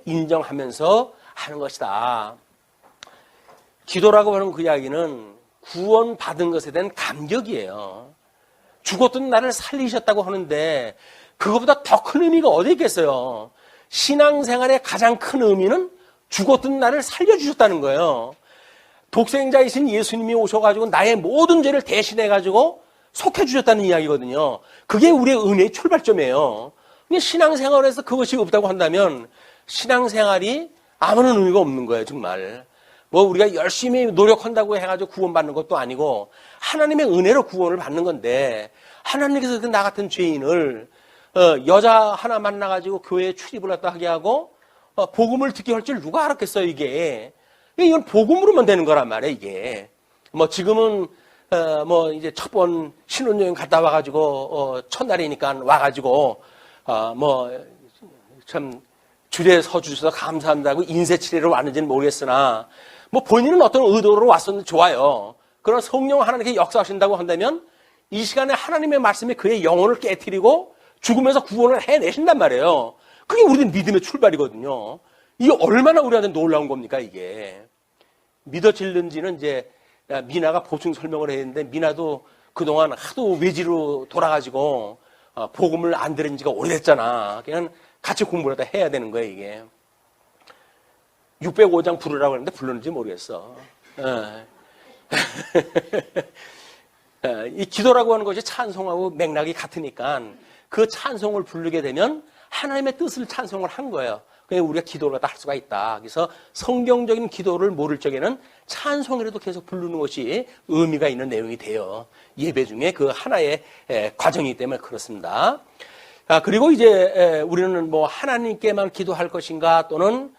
인정하면서 하는 것이다. 기도라고 하는 그 이야기는 구원받은 것에 대한 감격이에요. 죽었던 나를 살리셨다고 하는데 그것보다 더 큰 의미가 어디 있겠어요. 신앙생활의 가장 큰 의미는 죽었던 나를 살려주셨다는 거예요. 독생자이신 예수님이 오셔가지고 나의 모든 죄를 대신해가지고 속해주셨다는 이야기거든요. 그게 우리의 은혜의 출발점이에요. 신앙생활에서 그것이 없다고 한다면 신앙생활이 아무런 의미가 없는 거예요, 정말. 뭐 우리가 열심히 노력한다고 해가지고 구원받는 것도 아니고 하나님의 은혜로 구원을 받는 건데 하나님께서 나 같은 죄인을 여자 하나 만나가지고 교회에 출입을 했다 하게 하고 복음을 듣게 할 줄 누가 알았겠어요, 이게. 이건 복음으로만 되는 거란 말이에요, 이게. 뭐 지금은 뭐 이제 첫 번 신혼여행 갔다 와가지고 첫날이니까 와가지고 뭐 참 주례 서주셔서 감사한다고 인쇄치레로 왔는지는 모르겠으나 뭐 본인은 어떤 의도로 왔었는지 좋아요. 그러나 성령 하나님께 역사하신다고 한다면 이 시간에 하나님의 말씀이 그의 영혼을 깨트리고 죽으면서 구원을 해내신단 말이에요. 그게 우리의 믿음의 출발이거든요. 이게 얼마나 우리한테 놀라운 겁니까, 이게. 믿어질는지는 이제 미나가 보충 설명을 했는데 미나도 그동안 하도 외지로 돌아가지고 복음을 안 들은 지가 오래됐잖아. 그냥 같이 공부를 다 해야 되는 거예요, 이게. 605장 부르라고 했는데 불렀는지 모르겠어. 이 기도라고 하는 것이 찬송하고 맥락이 같으니까 그 찬송을 부르게 되면 하나님의 뜻을 찬송을 한 거예요. 그래서 우리가 기도를 할 수가 있다. 그래서 성경적인 기도를 모를 적에는 찬송이라도 계속 부르는 것이 의미가 있는 내용이 돼요. 예배 중에 그 하나의 과정이기 때문에 그렇습니다. 그리고 이제 우리는 뭐 하나님께만 기도할 것인가 또는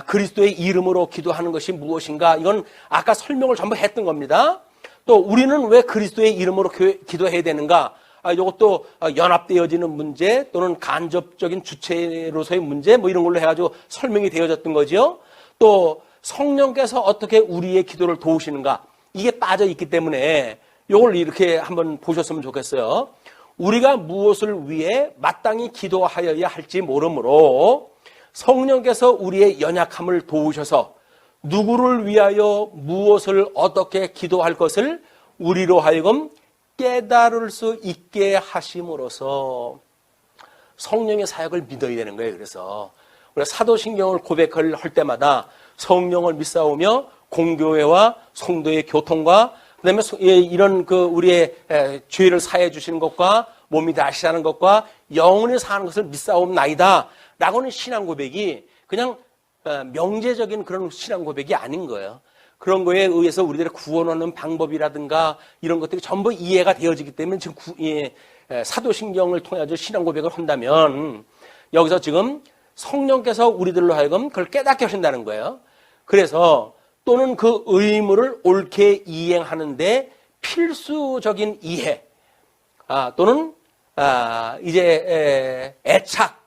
그리스도의 이름으로 기도하는 것이 무엇인가, 이건 아까 설명을 전부 했던 겁니다. 또 우리는 왜 그리스도의 이름으로 기도해야 되는가, 이것도 연합되어지는 문제 또는 간접적인 주체로서의 문제 뭐 이런 걸로 해가지고 설명이 되어졌던 거죠. 또 성령께서 어떻게 우리의 기도를 도우시는가, 이게 빠져 있기 때문에 이걸 이렇게 한번 보셨으면 좋겠어요. 우리가 무엇을 위해 마땅히 기도하여야 할지 모르므로 성령께서 우리의 연약함을 도우셔서 누구를 위하여 무엇을 어떻게 기도할 것을 우리로 하여금 깨달을 수 있게 하심으로써 성령의 사역을 믿어야 되는 거예요. 그래서 우리가 사도신경을 고백할 때마다 성령을 믿사오며 공교회와 성도의 교통과 그다음에 이런 그 우리의 죄를 사해 주시는 것과 몸이 다시 사는 것과 영원히 사는 것을 믿사옵나이다 라고는 신앙 고백이 그냥 명제적인 그런 신앙 고백이 아닌 거예요. 그런 거에 의해서 우리들의 구원하는 방법이라든가 이런 것들이 전부 이해가 되어지기 때문에 지금 사도신경을 통해서 신앙 고백을 한다면 여기서 지금 성령께서 우리들로 하여금 그걸 깨닫게 하신다는 거예요. 그래서 또는 그 의무를 옳게 이행하는데 필수적인 이해 또는 이제 애착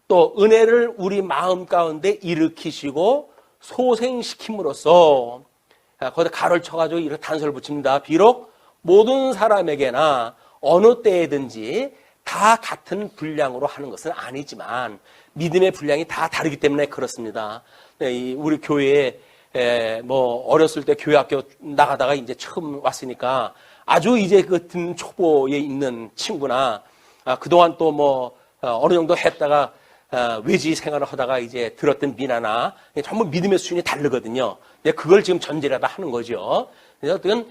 또 은혜를 우리 마음 가운데 일으키시고 소생시킴으로써 거기다 가로를 쳐가지고 이렇게 단서를 붙입니다. 비록 모든 사람에게나 어느 때에든지 다 같은 분량으로 하는 것은 아니지만 믿음의 분량이 다 다르기 때문에 그렇습니다. 우리 교회에 뭐 어렸을 때 교회 학교 나가다가 이제 처음 왔으니까 아주 이제 그 듣는 초보에 있는 친구나 그동안 또 뭐 어느 정도 했다가 외지 생활을 하다가 이제 들었던 미나나 전부 믿음의 수준이 다르거든요. 근데 그걸 지금 전제라다 하는 거죠. 그래서 어떤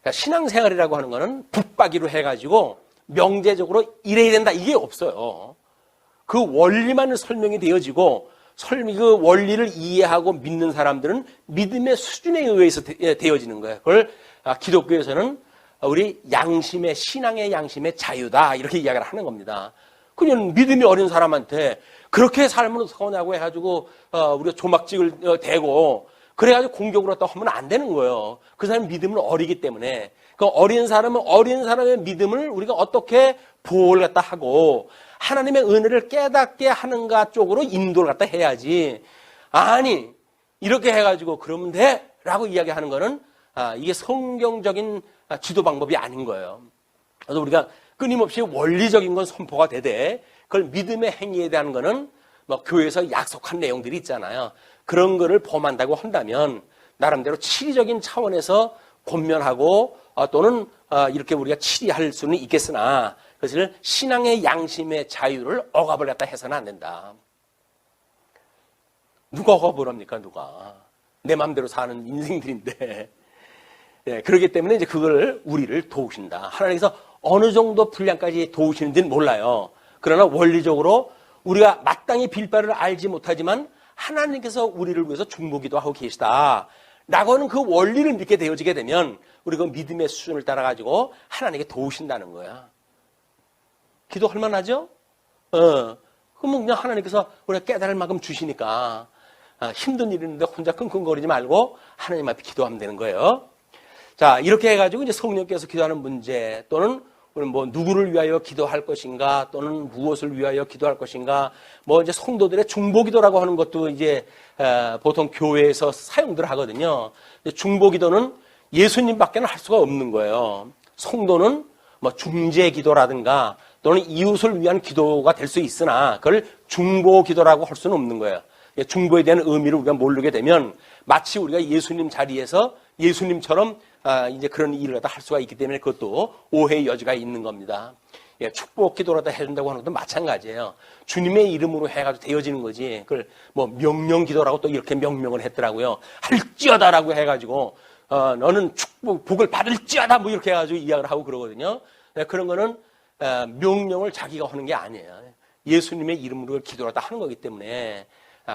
신앙생활이라고 하는 거는 붙박이로 해가지고 명제적으로 이래야 된다 이게 없어요. 그 원리만 설명이 되어지고 그 원리를 이해하고 믿는 사람들은 믿음의 수준에 의해서 되어지는 거예요. 그걸 기독교에서는 우리 양심의 신앙의 양심의 자유다 이렇게 이야기를 하는 겁니다. 그냥 믿음이 어린 사람한테 그렇게 살면 어떡하냐고 해가지고 우리가 조막직을 대고 그래가지고 공격을 했다고 하면 안 되는 거예요. 그 사람의 믿음은 어리기 때문에 그 어린 사람은 어린 사람의 믿음을 우리가 어떻게 보호를 갖다 하고 하나님의 은혜를 깨닫게 하는가 쪽으로 인도를 갖다 해야지. 아니 이렇게 해가지고 그러면 돼 라고 이야기하는 거는 이게 성경적인 지도 방법이 아닌 거예요. 그래서 우리가 끊임없이 원리적인 건 선포가 되되 그걸 믿음의 행위에 대한 거는 뭐 교회에서 약속한 내용들이 있잖아요. 그런 거를 범한다고 한다면 나름대로 치리적인 차원에서 권면하고 또는 이렇게 우리가 치리할 수는 있겠으나 그것을 신앙의 양심의 자유를 억압을 갖다 해서는 안 된다. 누가 억압을 합니까? 누가. 내 마음대로 사는 인생들인데. 네, 그렇기 때문에 이제 그걸 우리를 도우신다. 하나님께서 어느 정도 분량까지 도우시는지는 몰라요. 그러나 원리적으로 우리가 마땅히 빌 바를 알지 못하지만 하나님께서 우리를 위해서 중보기도 하고 계시다 라고 하는 그 원리를 믿게 되어지게 되면 우리 그 믿음의 수준을 따라가지고 하나님께 도우신다는 거야. 기도할 만하죠? 그러면 그냥 하나님께서 우리가 깨달을 만큼 주시니까 힘든 일이 있는데 혼자 끙끙거리지 말고 하나님 앞에 기도하면 되는 거예요. 자, 이렇게 해가지고 이제 성령께서 기도하는 문제 또는 우리 뭐 누구를 위하여 기도할 것인가 또는 무엇을 위하여 기도할 것인가 뭐 이제 성도들의 중보기도라고 하는 것도 이제 보통 교회에서 사용들 하거든요. 중보기도는 예수님밖에는 할 수가 없는 거예요. 성도는 뭐 중재기도라든가 또는 이웃을 위한 기도가 될 수 있으나 그걸 중보기도라고 할 수는 없는 거예요. 중보에 대한 의미를 우리가 모르게 되면 마치 우리가 예수님 자리에서 예수님처럼 이제 그런 일을 할 수가 있기 때문에 그것도 오해의 여지가 있는 겁니다. 축복 기도라도 해준다고 하는 것도 마찬가지예요. 주님의 이름으로 해가지고 되어지는 거지. 그걸 뭐 명령 기도라고 또 이렇게 명명을 했더라고요. 할지어다라고 해가지고 너는 축복 복을 받을지어다 뭐 이렇게 해가지고 이야기를 하고 그러거든요. 그런 거는 명령을 자기가 하는 게 아니에요. 예수님의 이름으로 기도라도 하는 거기 때문에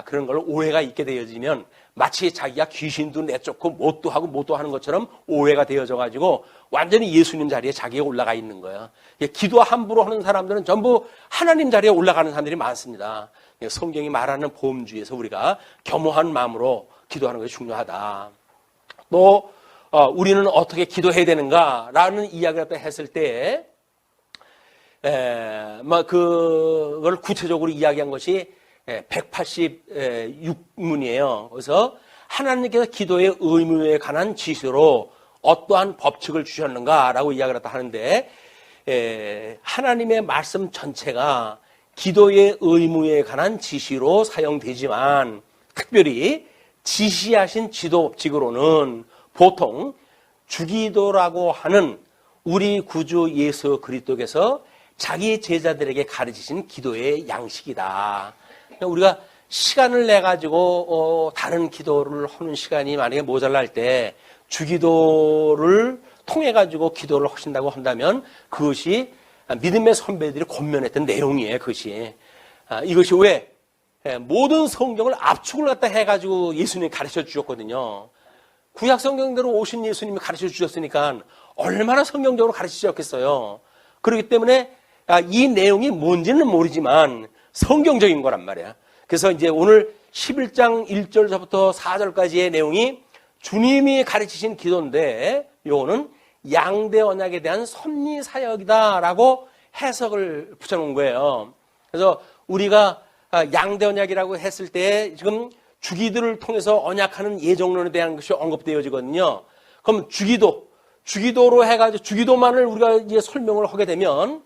그런 걸 오해가 있게 되어지면 마치 자기가 귀신도 내쫓고 못도 하고 못도 하는 것처럼 오해가 되어져 가지고 완전히 예수님 자리에 자기가 올라가 있는 거예요. 기도 함부로 하는 사람들은 전부 하나님 자리에 올라가는 사람들이 많습니다. 성경이 말하는 보험주의에서 우리가 겸허한 마음으로 기도하는 것이 중요하다. 또 우리는 어떻게 기도해야 되는가라는 이야기를 했을 때 그걸 구체적으로 이야기한 것이 186문이에요. 그래서 하나님께서 기도의 의무에 관한 지시로 어떠한 법칙을 주셨는가라고 이야기를 하는데 하나님의 말씀 전체가 기도의 의무에 관한 지시로 사용되지만 특별히 지시하신 지도 법칙으로는 보통 주기도라고 하는 우리 구주 예수 그리스도께서 자기 제자들에게 가르치신 기도의 양식이다. 우리가 시간을 내 가지고 다른 기도를 하는 시간이 만약에 모자랄 때 주기도를 통해 가지고 기도를 하신다고 한다면 그것이 믿음의 선배들이 권면했던 내용이에요. 그것이 이것이 왜 모든 성경을 압축을 갖다 해가지고 예수님이 가르쳐 주셨거든요. 구약 성경대로 오신 예수님이 가르쳐 주셨으니까 얼마나 성경적으로 가르치셨겠어요. 그렇기 때문에 이 내용이 뭔지는 모르지만 성경적인 거란 말이야. 그래서 이제 오늘 11장 1절부터 4절까지의 내용이 주님이 가르치신 기도인데 요거는 양대 언약에 대한 섭리 사역이다라고 해석을 붙여놓은 거예요. 그래서 우리가 양대 언약이라고 했을 때 지금 주기도를 통해서 언약하는 예정론에 대한 것이 언급되어지거든요. 그럼 주기도로 해가지고 주기도만을 우리가 이제 설명을 하게 되면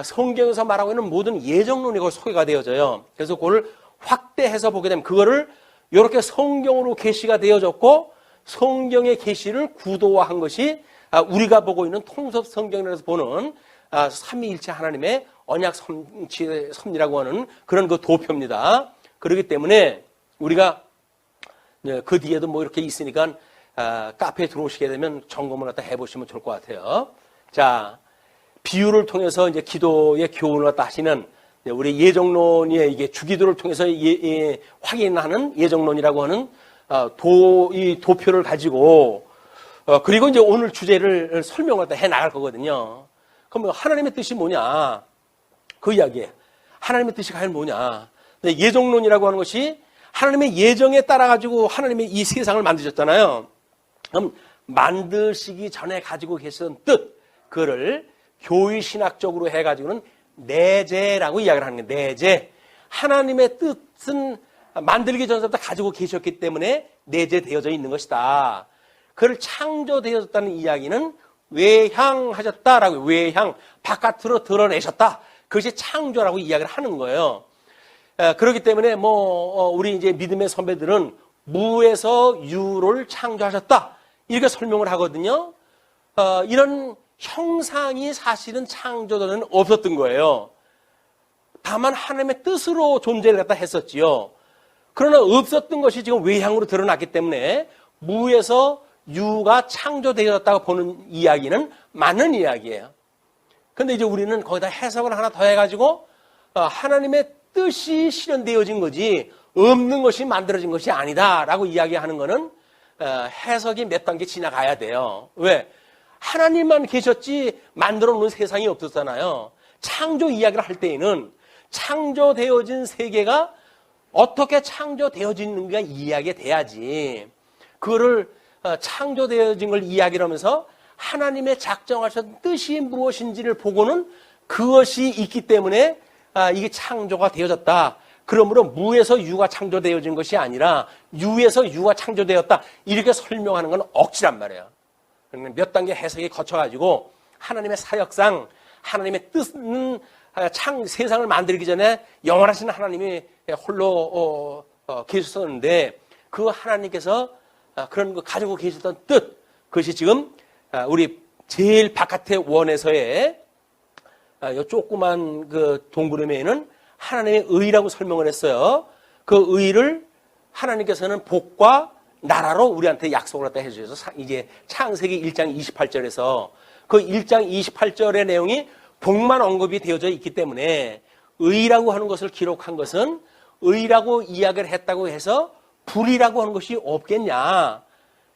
성경에서 말하고 있는 모든 예정론이 거기 소개가 되어져요. 그래서 그걸 확대해서 보게 되면 그거를 이렇게 성경으로 계시가 되어졌고 성경의 계시를 구도화한 것이 우리가 보고 있는 통섭 성경에서 보는 삼위일체 하나님의 언약 섭리라고 하는 그런 그 도표입니다. 그렇기 때문에 우리가 그 뒤에도 뭐 이렇게 있으니까 카페에 들어오시게 되면 점검을 갖다 해보시면 좋을 것 같아요. 자, 비유를 통해서 이제 기도의 교훈을 갖다 하시는 우리 예정론이 이게 주기도를 통해서 확인하는 예정론이라고 하는 이 도표를 가지고 그리고 이제 오늘 주제를 설명을 갖다 해 나갈 거거든요. 그럼 하나님의 뜻이 뭐냐? 그 이야기예요. 하나님의 뜻이 과연 뭐냐? 예정론이라고 하는 것이 하나님의 예정에 따라 가지고 하나님의 이 세상을 만드셨잖아요. 그럼 만드시기 전에 가지고 계시던 뜻, 그거를 교의신학적으로 해가지고는 내재라고 이야기를 하는 거예요. 내재. 하나님의 뜻은 만들기 전부터 가지고 계셨기 때문에 내재되어져 있는 것이다. 그를 창조되어졌다는 이야기는 외향하셨다라고, 외향, 바깥으로 드러내셨다. 그것이 창조라고 이야기를 하는 거예요. 그렇기 때문에 우리 이제 믿음의 선배들은 무에서 유를 창조하셨다. 이렇게 설명을 하거든요. 이런 형상이 사실은 창조 전에는 없었던 거예요. 다만 하나님의 뜻으로 존재를 갖다 했었지요. 그러나 없었던 것이 지금 외향으로 드러났기 때문에 무에서 유가 창조되었다고 보는 이야기는 맞는 이야기예요. 그런데 이제 우리는 거기다 해석을 하나 더 해가지고 하나님의 뜻이 실현되어진 거지 없는 것이 만들어진 것이 아니다라고 이야기하는 것은 해석이 몇 단계 지나가야 돼요. 왜? 하나님만 계셨지 만들어 놓은 세상이 없었잖아요. 창조 이야기를 할 때에는 창조되어진 세계가 어떻게 창조되어지는가 이야기가 돼야지. 그거를 창조되어진 걸 이야기를 하면서 하나님의 작정하셨던 뜻이 무엇인지를 보고는 그것이 있기 때문에 이게 창조가 되어졌다. 그러므로 무에서 유가 창조되어진 것이 아니라 유에서 유가 창조되었다. 이렇게 설명하는 건 억지란 말이에요. 몇 단계 해석이 거쳐가지고 하나님의 사역상 하나님의 뜻은 세상을 만들기 전에 영원하신 하나님이 홀로 계셨었는데 그 하나님께서 그런 거 가지고 계셨던 뜻, 그것이 지금 우리 제일 바깥의 원에서의 이 조그만 그 동그라미에는 하나님의 의라고 설명을 했어요. 그 의를 하나님께서는 복과 나라로 우리한테 약속을 갖다 해주셔서 이제 창세기 1장 28절에서 그 1장 28절의 내용이 복만 언급이 되어져 있기 때문에 의라고 하는 것을 기록한 것은 의라고 이야기를 했다고 해서 불이라고 하는 것이 없겠냐.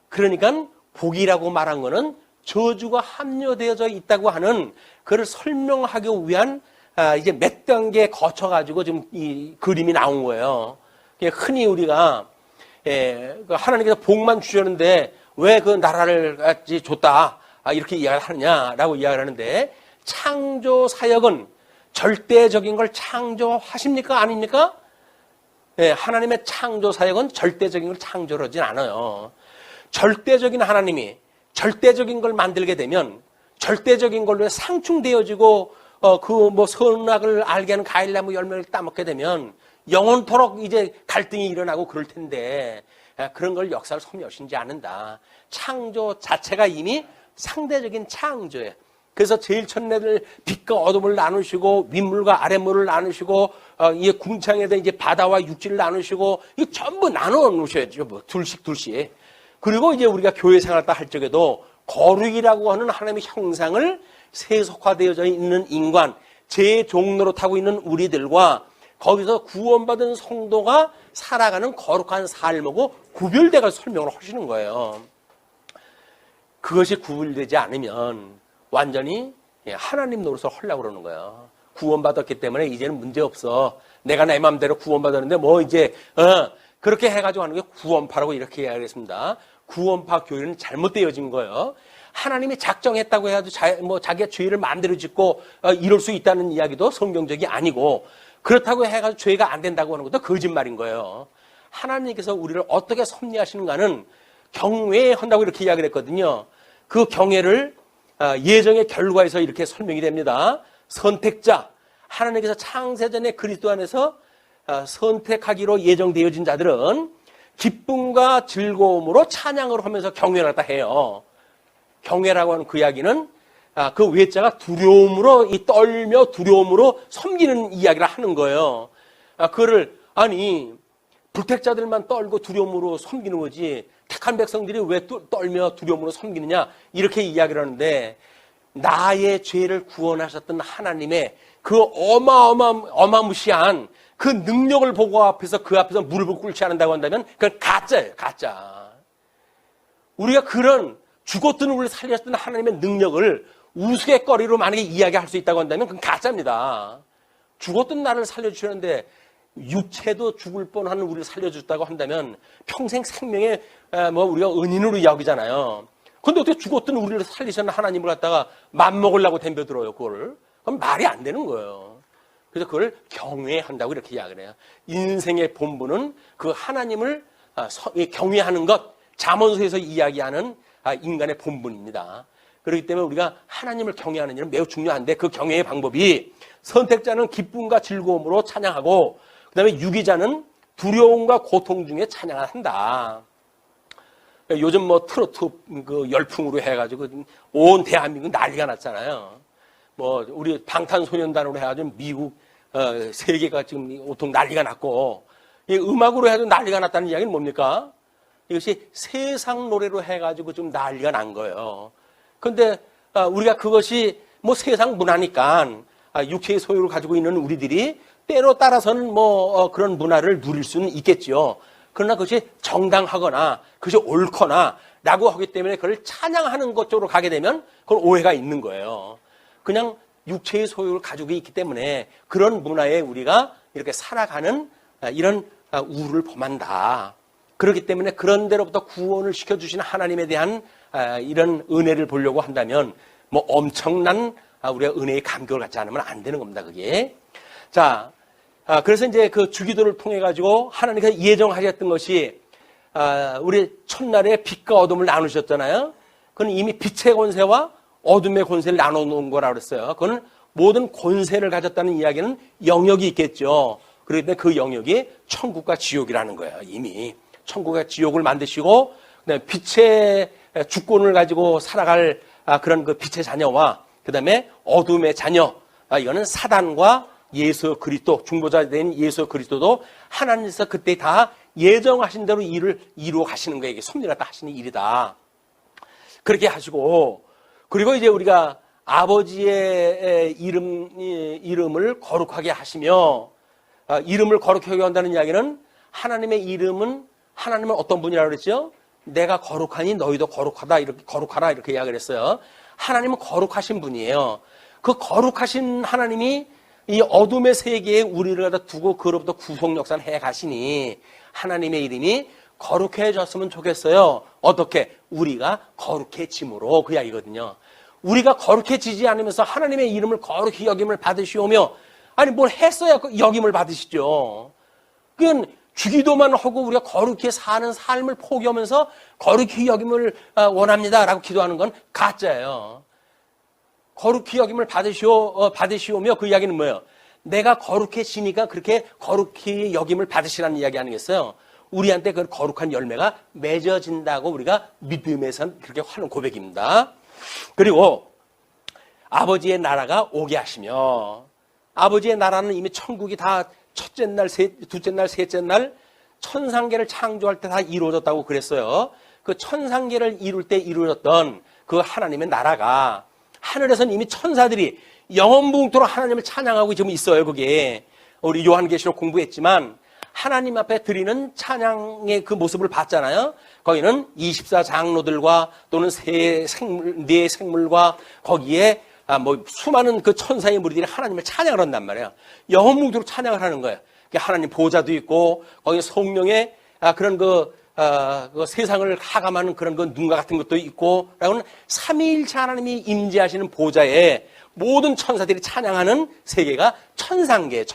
그러니까 복이라고 말한 것은 저주가 함유되어져 있다고 하는 그를 설명하기 위한 이제 몇 단계 거쳐가지고 지금 이 그림이 나온 거예요. 흔히 우리가 하나님께서 복만 주셨는데 왜 그 나라를 같이 줬다 이렇게 이야기를 하느냐라고 이야기를 하는데 창조 사역은 절대적인 걸 창조하십니까 아닙니까? 하나님의 창조 사역은 절대적인 걸 창조를 하진 않아요. 절대적인 하나님이 절대적인 걸 만들게 되면 절대적인 걸로 상충되어지고 그 뭐 선악을 알게 하는 과일나무 열매를 따먹게 되면 영원토록 이제 갈등이 일어나고 그럴 텐데 그런 걸 역사를 섭렵하시지 않는다. 창조 자체가 이미 상대적인 창조예요. 그래서 제일 첫날을 빛과 어둠을 나누시고 윗물과 아랫물을 나누시고 이 궁창에다 이제 바다와 육지를 나누시고 이 전부 나눠 놓으셔야죠. 뭐 둘씩. 그리고 이제 우리가 교회 생활 할 적에도 거룩이라고 하는 하나님의 형상을 세속화되어져 있는 인간, 제 종로로 타고 있는 우리들과 거기서 구원받은 성도가 살아가는 거룩한 삶하고 구별돼가 설명을 하시는 거예요. 그것이 구별되지 않으면 완전히 하나님 노릇을 하려고 그러는 거예요. 구원받았기 때문에 이제는 문제없어. 내가 내 마음대로 구원받았는데 뭐 이제 그렇게 해가지고 하는 게 구원파라고 이렇게 이야기했습니다. 구원파 교회는 잘못되어진 거예요. 하나님이 작정했다고 해가지고 자기가 죄를 마음대로 짓고 이럴 수 있다는 이야기도 성경적이 아니고 그렇다고 해가지고 죄가 안 된다고 하는 것도 거짓말인 거예요. 하나님께서 우리를 어떻게 섭리하시는가는 경외한다고 이렇게 이야기를 했거든요. 그 경외를 예정의 결과에서 이렇게 설명이 됩니다. 선택자, 하나님께서 창세전에 그리스도 안에서 선택하기로 예정되어진 자들은 기쁨과 즐거움으로 찬양을 하면서 경외를 갖다 해요. 경외라고 하는 그 이야기는 그 외자가 두려움으로 떨며 두려움으로 섬기는 이야기를 하는 거예요. 그거를 불택자들만 떨고 두려움으로 섬기는 거지 택한 백성들이 왜 떨며 두려움으로 섬기느냐 이렇게 이야기를 하는데 나의 죄를 구원하셨던 하나님의 그 어마무시한 그 능력을 보고 그 앞에서 무릎을 꿇지 않는다고 한다면 그건 가짜예요. 가짜. 우리가 그런 죽었던 우리를 살렸던 하나님의 능력을 우스갯거리로 만약에 이야기할 수 있다고 한다면 그건 가짜입니다. 죽었던 나를 살려주셨는데 육체도 죽을 뻔한 우리를 살려줬다고 한다면 평생 생명에 우리가 은인으로 여기잖아요. 그런데 어떻게 죽었던 우리를 살리셨는 하나님을 갖다가 맘먹으려고 덤벼들어요, 그걸. 그럼 말이 안 되는 거예요. 그래서 그걸 경외한다고 이렇게 이야기를 해요. 인생의 본분은 그 하나님을 경외하는 것, 잠언서에서 이야기하는 인간의 본분입니다. 그렇기 때문에 우리가 하나님을 경외하는 일은 매우 중요한데 그 경외의 방법이 선택자는 기쁨과 즐거움으로 찬양하고 그 다음에 유기자는 두려움과 고통 중에 찬양을 한다. 요즘 트로트 그 열풍으로 해가지고 온 대한민국 난리가 났잖아요. 우리 방탄소년단으로 해가지고 미국, 세계가 지금 온통 난리가 났고 이 음악으로 해가지고 난리가 났다는 이야기는 뭡니까? 이것이 세상 노래로 해가지고 좀 난리가 난 거예요. 근데 우리가 그것이 세상 문화니까 육체의 소유를 가지고 있는 우리들이 때로 따라서는 그런 문화를 누릴 수는 있겠죠. 그러나 그것이 정당하거나 그것이 옳거나 라고 하기 때문에 그걸 찬양하는 것 쪽으로 가게 되면 그건 오해가 있는 거예요. 그냥 육체의 소유를 가지고 있기 때문에 그런 문화에 우리가 이렇게 살아가는 이런 우를 범한다. 그렇기 때문에 그런 데로부터 구원을 시켜주시는 하나님에 대한 이런 은혜를 보려고 한다면 뭐 엄청난 우리가 은혜의 감격을 갖지 않으면 안 되는 겁니다. 그게. 자, 그래서 이제 그 주기도를 통해 가지고 하나님께서 예정하셨던 것이 우리 첫날에 빛과 어둠을 나누셨잖아요. 그건 이미 빛의 권세와 어둠의 권세를 나눠놓은 거라고 그랬어요. 그건 모든 권세를 가졌다는 이야기는 영역이 있겠죠. 그렇기 때문에 그 영역이 천국과 지옥이라는 거예요. 이미 천국과 지옥을 만드시고 그다음에 빛의 주권을 가지고 살아갈 그런 그 빛의 자녀와 그다음에 어둠의 자녀, 이거는 사단과 예수 그리스도, 중보자 된 예수 그리스도도 하나님께서 그때 다 예정하신 대로 일을 이루어 가시는 거예요. 이게 섭리가 다 하시는 일이다. 그렇게 하시고, 그리고 이제 우리가 아버지의 이름을 거룩하게 하시며, 이름을 거룩하게 한다는 이야기는 하나님의 이름은 하나님은 어떤 분이라고 그랬죠? 내가 거룩하니 너희도 거룩하다, 이렇게 거룩하라 이렇게 이야기를 했어요. 하나님은 거룩하신 분이에요. 그 거룩하신 하나님이 이 어둠의 세계에 우리를 갖다 두고 그로부터 구속 역사를 해 가시니 하나님의 이름이 거룩해졌으면 좋겠어요. 어떻게? 우리가 거룩해짐으로 그 이야기거든요. 우리가 거룩해지지 않으면서 하나님의 이름을 거룩히 여김을 받으시오며, 아니 뭘 했어야 여김을 받으시죠. 그건 주기도만 하고 우리가 거룩히 사는 삶을 포기하면서 거룩히 여김을 원합니다라고 기도하는 건 가짜예요. 거룩히 여김을 받으시오며 그 이야기는 뭐예요? 내가 거룩해지니까 그렇게 거룩히 여김을 받으시라는 이야기 아니겠어요? 우리한테 그 거룩한 열매가 맺어진다고 우리가 믿음에선 그렇게 하는 고백입니다. 그리고 아버지의 나라가 오게 하시며, 아버지의 나라는 이미 천국이 다 첫째 날, 둘째 날, 셋째 날 천상계를 창조할 때 다 이루어졌다고 그랬어요. 그 천상계를 이룰 때 이루어졌던 그 하나님의 나라가 하늘에서는 이미 천사들이 영원붕토록 하나님을 찬양하고 지금 있어요. 그게 우리 요한계시록 공부했지만 하나님 앞에 드리는 찬양의 그 모습을 봤잖아요. 거기는 24장로들과 또는 네 생물과 거기에 뭐 수많은 그 천사의 무리들이 하나님을 찬양을 한단 말이에요. 영원붕토록 찬양을 하는 거예요. 하나님 보좌도 있고 거기 성령의 그런 그 세상을 하감하는 그런 그 눈과 같은 것도 있고, 라고는 삼위일체 하나님이 임재하시는 보좌에 모든 천사들이 찬양하는 세계가 천상계.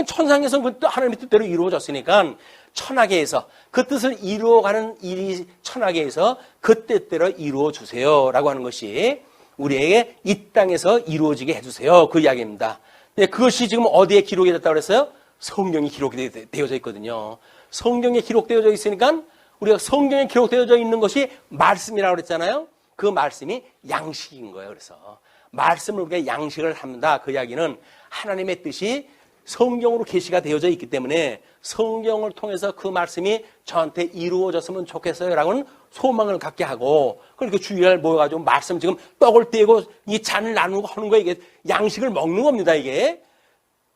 천상계에서는 그 하나님의 뜻대로 이루어졌으니까 천하계에서 그 뜻을 이루어가는 일이 천하계에서 그 뜻대로 이루어 주세요라고 하는 것이 우리에게 이 땅에서 이루어지게 해주세요. 그 이야기입니다. 그것이 지금 어디에 기록이 됐다고 그랬어요? 성경이 기록이 되어져 있거든요. 성경에 기록되어져 있으니까 우리가 성경에 기록되어져 있는 것이 말씀이라고 그랬잖아요. 그 말씀이 양식인 거예요. 그래서 말씀을 우리가 양식을 합니다. 그 이야기는 하나님의 뜻이 성경으로 계시가 되어져 있기 때문에 성경을 통해서 그 말씀이 저한테 이루어졌으면 좋겠어요 라고는 소망을 갖게 하고, 그렇게 주일날 모여가지고 말씀 지금 떡을 떼고 이 잔을 나누고 하는 거예요. 이게 양식을 먹는 겁니다. 이게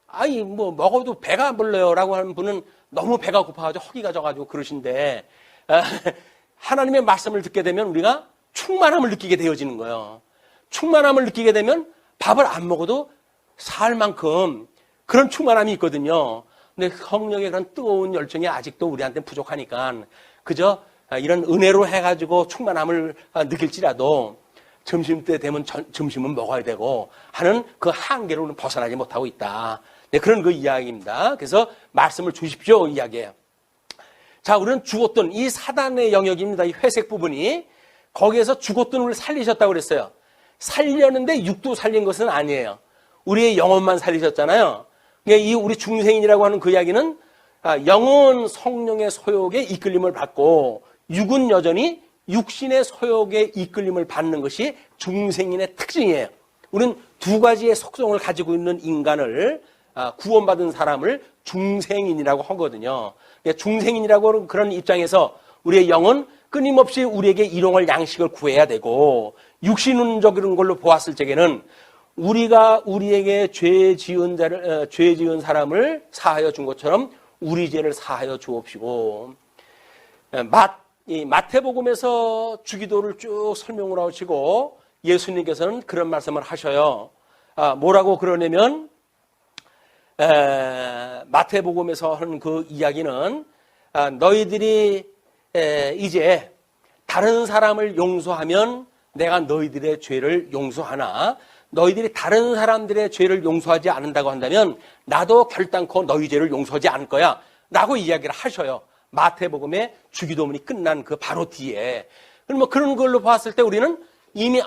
아니 뭐 먹어도 배가 안 불러요 라고 하는 분은 너무 배가 고파가지고 허기가 져가지고 그러신데, 하나님의 말씀을 듣게 되면 우리가 충만함을 느끼게 되어지는 거예요. 충만함을 느끼게 되면 밥을 안 먹어도 살 만큼 그런 충만함이 있거든요. 근데 성령의 그런 뜨거운 열정이 아직도 우리한테 부족하니까 그저 이런 은혜로 해가지고 충만함을 느낄지라도 점심때 되면 점심은 먹어야 되고 하는 그 한계로는 벗어나지 못하고 있다. 네, 그런 그 이야기입니다. 그래서 말씀을 주십시오 이야기예요. 자, 우리는 죽었던 이 사단의 영역입니다. 이 회색 부분이 거기에서 죽었던 우리를 살리셨다고 그랬어요. 살렸는데 육도 살린 것은 아니에요. 우리의 영혼만 살리셨잖아요. 그러니까 이 우리 중생인이라고 하는 그 이야기는 영혼 성령의 소욕에 이끌림을 받고 육은 여전히 육신의 소욕에 이끌림을 받는 것이 중생인의 특징이에요. 우리는 두 가지의 속성을 가지고 있는 인간을 구원받은 사람을 중생인이라고 하거든요. 중생인이라고 하는 그런 입장에서 우리의 영은 끊임없이 우리에게 일용할 양식을 구해야 되고, 육신적인 걸로 보았을 적에는 우리가 우리에게 죄 지은 사람을 사하여 준 것처럼 우리 죄를 사하여 주옵시고. 이 마태복음에서 주기도를 쭉 설명을 하시고 예수님께서는 그런 말씀을 하셔요. 뭐라고 그러냐면 마태복음에서 하는 그 이야기는 너희들이 이제 다른 사람을 용서하면 내가 너희들의 죄를 용서하나 너희들이 다른 사람들의 죄를 용서하지 않는다고 한다면 나도 결단코 너희 죄를 용서하지 않을 거야 라고 이야기를 하셔요. 마태복음의 주기도문이 끝난 그 바로 뒤에. 그럼 뭐 그런 걸로 봤을 때 우리는 이미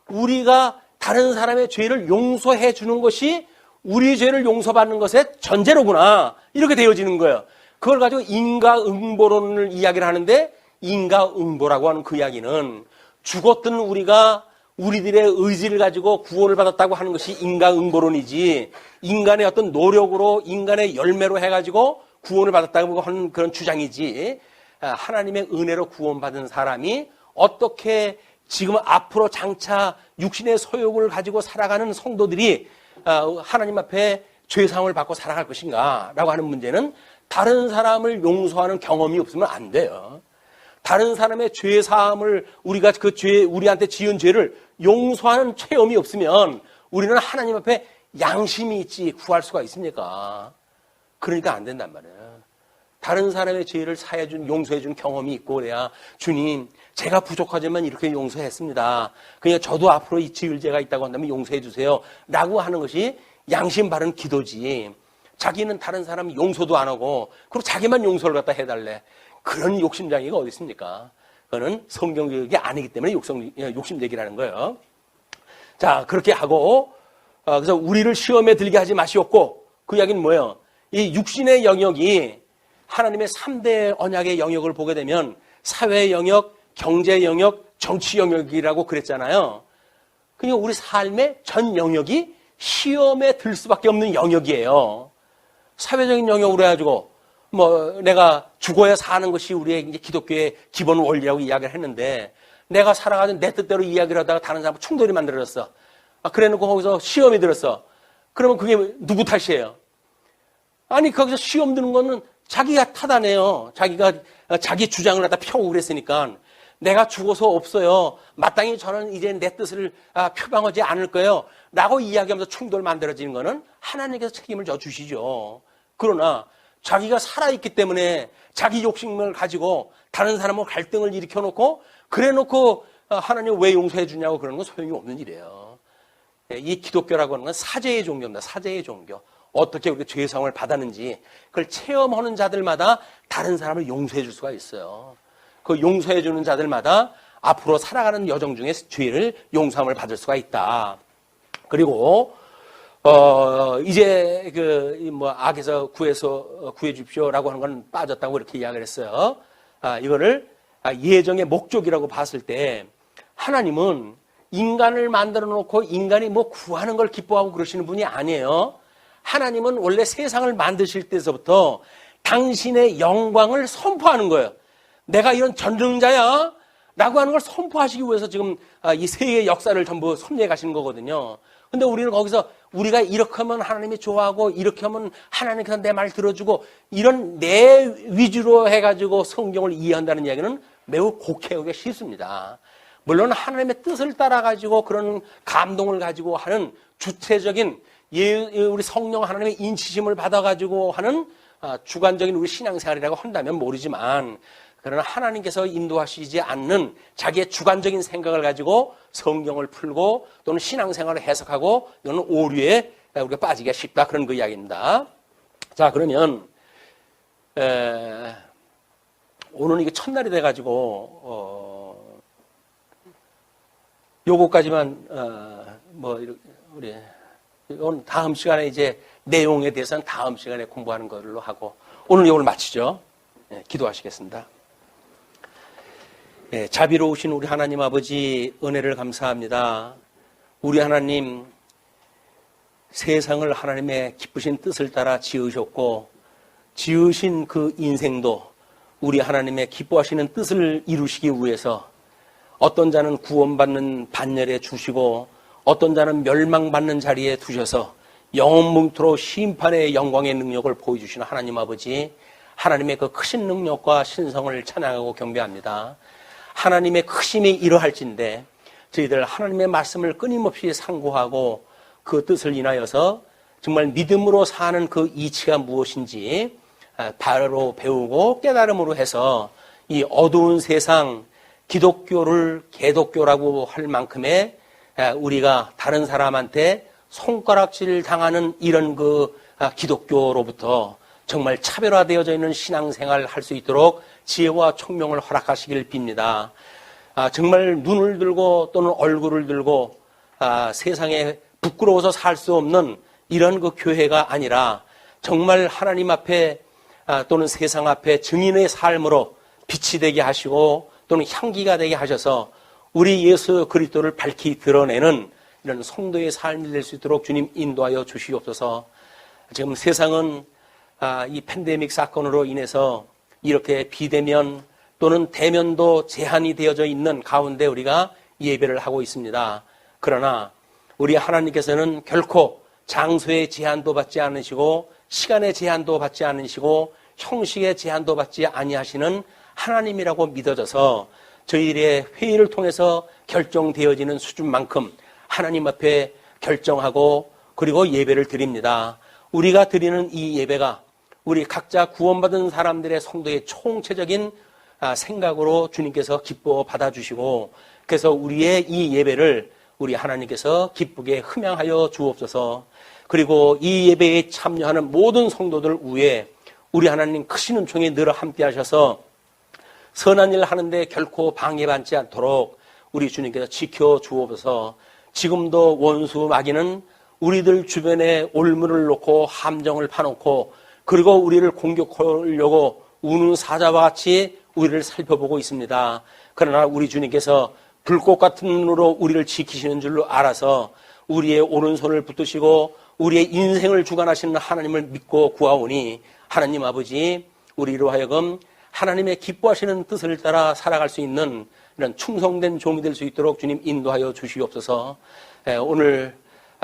우리가 다른 사람의 죄를 용서해 주는 것이 우리 죄를 용서받는 것의 전제로구나 이렇게 되어지는 거예요. 그걸 가지고 인과응보론을 이야기를 하는데 인과응보라고 하는 그 이야기는 죽었던 우리가 우리들의 의지를 가지고 구원을 받았다고 하는 것이 인과응보론이지 인간의 어떤 노력으로 인간의 열매로 해가지고 구원을 받았다고 하는 그런 주장이지 하나님의 은혜로 구원받은 사람이 어떻게 지금 앞으로 장차 육신의 소욕을 가지고 살아가는 성도들이 하나님 앞에 죄사함을 받고 살아갈 것인가 라고 하는 문제는 다른 사람을 용서하는 경험이 없으면 안 돼요. 다른 사람의 죄사함을 우리가 그 죄, 우리한테 지은 죄를 용서하는 체험이 없으면 우리는 하나님 앞에 양심이 있지 구할 수가 있습니까? 그러니까 안 된단 말이에요. 다른 사람의 죄를 사해준, 용서해준 경험이 있고 그래야 주님, 제가 부족하지만 이렇게 용서했습니다. 그러니까 저도 앞으로 이 지을 죄가 있다고 한다면 용서해 주세요. 라고 하는 것이 양심 바른 기도지. 자기는 다른 사람 용서도 안 하고 그리고 자기만 용서를 갖다 해달래. 그런 욕심장애가 어디 있습니까? 그거는 성경교육이 아니기 때문에 욕심내기라는 거예요. 자, 그렇게 하고 그래서 우리를 시험에 들게 하지 마시옵고 그 이야기는 뭐예요? 이 육신의 영역이 하나님의 3대 언약의 영역을 보게 되면 사회 영역, 경제 영역, 정치 영역이라고 그랬잖아요. 그러니까 우리 삶의 전 영역이 시험에 들 수밖에 없는 영역이에요. 사회적인 영역으로 해가지고 내가 죽어야 사는 것이 우리의 이제 기독교의 기본 원리라고 이야기를 했는데 내가 살아가지고 내 뜻대로 이야기를 하다가 다른 사람하고 충돌이 만들어졌어. 그래놓고 거기서 시험이 들었어. 그러면 그게 누구 탓이에요? 아니 거기서 시험 드는 거는 자기가 탓하네요. 자기가 자기 주장을 갖다 펴고 그랬으니까 내가 죽어서 없어요. 마땅히 저는 이제 내 뜻을 표방하지 않을 거예요. 라고 이야기하면서 충돌 만들어지는 거는 하나님께서 책임을 져주시죠. 그러나 자기가 살아있기 때문에 자기 욕심을 가지고 다른 사람하고 갈등을 일으켜놓고 그래놓고 하나님 왜 용서해 주냐고 그러는 건 소용이 없는 일이에요. 이 기독교라고 하는 건 사제의 종교입니다. 사제의 종교. 어떻게 우리가 죄사함을 받았는지 그걸 체험하는 자들마다 다른 사람을 용서해 줄 수가 있어요. 그 용서해 주는 자들마다 앞으로 살아가는 여정 중에 죄를 용서함을 받을 수가 있다. 그리고 이제 악에서 구해 주십시오라고 하는 건 빠졌다고 이렇게 이야기를 했어요. 이거를 예정의 목적이라고 봤을 때 하나님은 인간을 만들어 놓고 인간이 구하는 걸 기뻐하고 그러시는 분이 아니에요. 하나님은 원래 세상을 만드실 때서부터 당신의 영광을 선포하는 거예요. 내가 이런 전능자야 라고 하는 걸 선포하시기 위해서 지금 이 세계의 역사를 전부 섭리해 가시는 거거든요. 근데 우리는 거기서 우리가 이렇게 하면 하나님이 좋아하고 이렇게 하면 하나님께서 내 말 들어주고 이런 내 위주로 해가지고 성경을 이해한다는 이야기는 매우 곡해하기 쉽습니다. 물론 하나님의 뜻을 따라가지고 그런 감동을 가지고 하는 주체적인 우리 성령 하나님의 인치심을 받아가지고 하는 주관적인 우리 신앙생활이라고 한다면 모르지만 그러나 하나님께서 인도하시지 않는 자기의 주관적인 생각을 가지고 성경을 풀고 또는 신앙생활을 해석하고 이거는 오류에 우리가 빠지기가 쉽다 그런 그 이야기입니다. 자, 그러면 오늘은 이게 첫날이 돼가지고 요거까지만 우리 오늘 다음 시간에 이제 내용에 대해서는 다음 시간에 공부하는 걸로 하고 오늘 이걸 마치죠. 기도하시겠습니다. 자비로우신 우리 하나님 아버지 은혜를 감사합니다. 우리 하나님 세상을 하나님의 기쁘신 뜻을 따라 지으셨고 지으신 그 인생도 우리 하나님의 기뻐하시는 뜻을 이루시기 위해서 어떤 자는 구원받는 반열에 주시고 어떤 자는 멸망받는 자리에 두셔서 영원뭉토록 심판의 영광의 능력을 보여주시는 하나님 아버지, 하나님의 그 크신 능력과 신성을 찬양하고 경배합니다. 하나님의 크심이 이러할진대 저희들 하나님의 말씀을 끊임없이 상고하고 그 뜻을 인하여서 정말 믿음으로 사는 그 이치가 무엇인지 바로 배우고 깨달음으로 해서 이 어두운 세상 기독교를 개독교라고 할 만큼의 우리가 다른 사람한테 손가락질 당하는 이런 그 기독교로부터 정말 차별화되어져 있는 신앙생활을 할 수 있도록 지혜와 총명을 허락하시길 빕니다. 정말 눈을 들고 또는 얼굴을 들고 세상에 부끄러워서 살 수 없는 이런 그 교회가 아니라 정말 하나님 앞에 또는 세상 앞에 증인의 삶으로 빛이 되게 하시고 또는 향기가 되게 하셔서 우리 예수 그리스도를 밝히 드러내는 이런 성도의 삶이 될 수 있도록 주님 인도하여 주시옵소서. 지금 세상은 이 팬데믹 사건으로 인해서 이렇게 비대면 또는 대면도 제한이 되어져 있는 가운데 우리가 예배를 하고 있습니다. 그러나 우리 하나님께서는 결코 장소의 제한도 받지 않으시고 시간의 제한도 받지 않으시고 형식의 제한도 받지 아니하시는 하나님이라고 믿어져서 저희의 회의를 통해서 결정되어지는 수준만큼 하나님 앞에 결정하고 그리고 예배를 드립니다. 우리가 드리는 이 예배가 우리 각자 구원받은 사람들의 성도의 총체적인 생각으로 주님께서 기뻐 받아주시고 그래서 우리의 이 예배를 우리 하나님께서 기쁘게 흠양하여 주옵소서. 그리고 이 예배에 참여하는 모든 성도들 위에 우리 하나님 크신 은총에 늘 함께 하셔서 선한 일 하는데 결코 방해받지 않도록 우리 주님께서 지켜주옵소서. 지금도 원수 마귀는 우리들 주변에 올무를 놓고 함정을 파놓고 그리고 우리를 공격하려고 우는 사자와 같이 우리를 살펴보고 있습니다. 그러나 우리 주님께서 불꽃 같은 눈으로 우리를 지키시는 줄로 알아서 우리의 오른손을 붙드시고 우리의 인생을 주관하시는 하나님을 믿고 구하오니 하나님 아버지 우리로 하여금 하나님의 기뻐하시는 뜻을 따라 살아갈 수 있는 이런 충성된 종이 될 수 있도록 주님 인도하여 주시옵소서. 오늘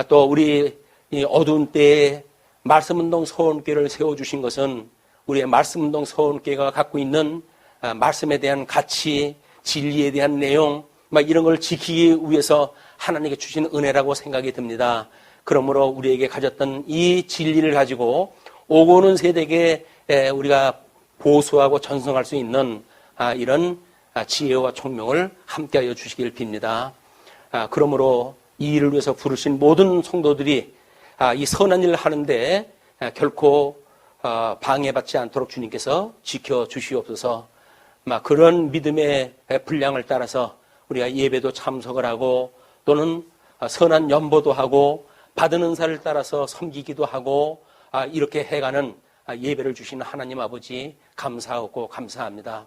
또 우리 이 어두운 때에 말씀운동 서원교회를 세워주신 것은 우리의 말씀운동 서원교회가 갖고 있는 말씀에 대한 가치, 진리에 대한 내용 이런 걸 지키기 위해서 하나님께 주신 은혜라고 생각이 듭니다. 그러므로 우리에게 가졌던 이 진리를 가지고 오고 오는 세대에게 우리가 보수하고 전송할 수 있는 이런 지혜와 총명을 함께하여 주시길 빕니다. 그러므로 이 일을 위해서 부르신 모든 성도들이 이 선한 일을 하는데 결코 방해받지 않도록 주님께서 지켜주시옵소서. 그런 믿음의 분량을 따라서 우리가 예배도 참석을 하고 또는 선한 연보도 하고 받은 은사를 따라서 섬기기도 하고 이렇게 해가는 예배를 주시는 하나님 아버지 감사하고 감사합니다.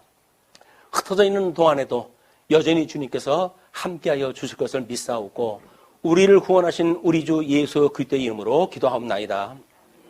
흩어져 있는 동안에도 여전히 주님께서 함께하여 주실 것을 믿사오고 우리를 구원하신 우리 주 예수 그리스도의 이름으로 기도하옵나이다.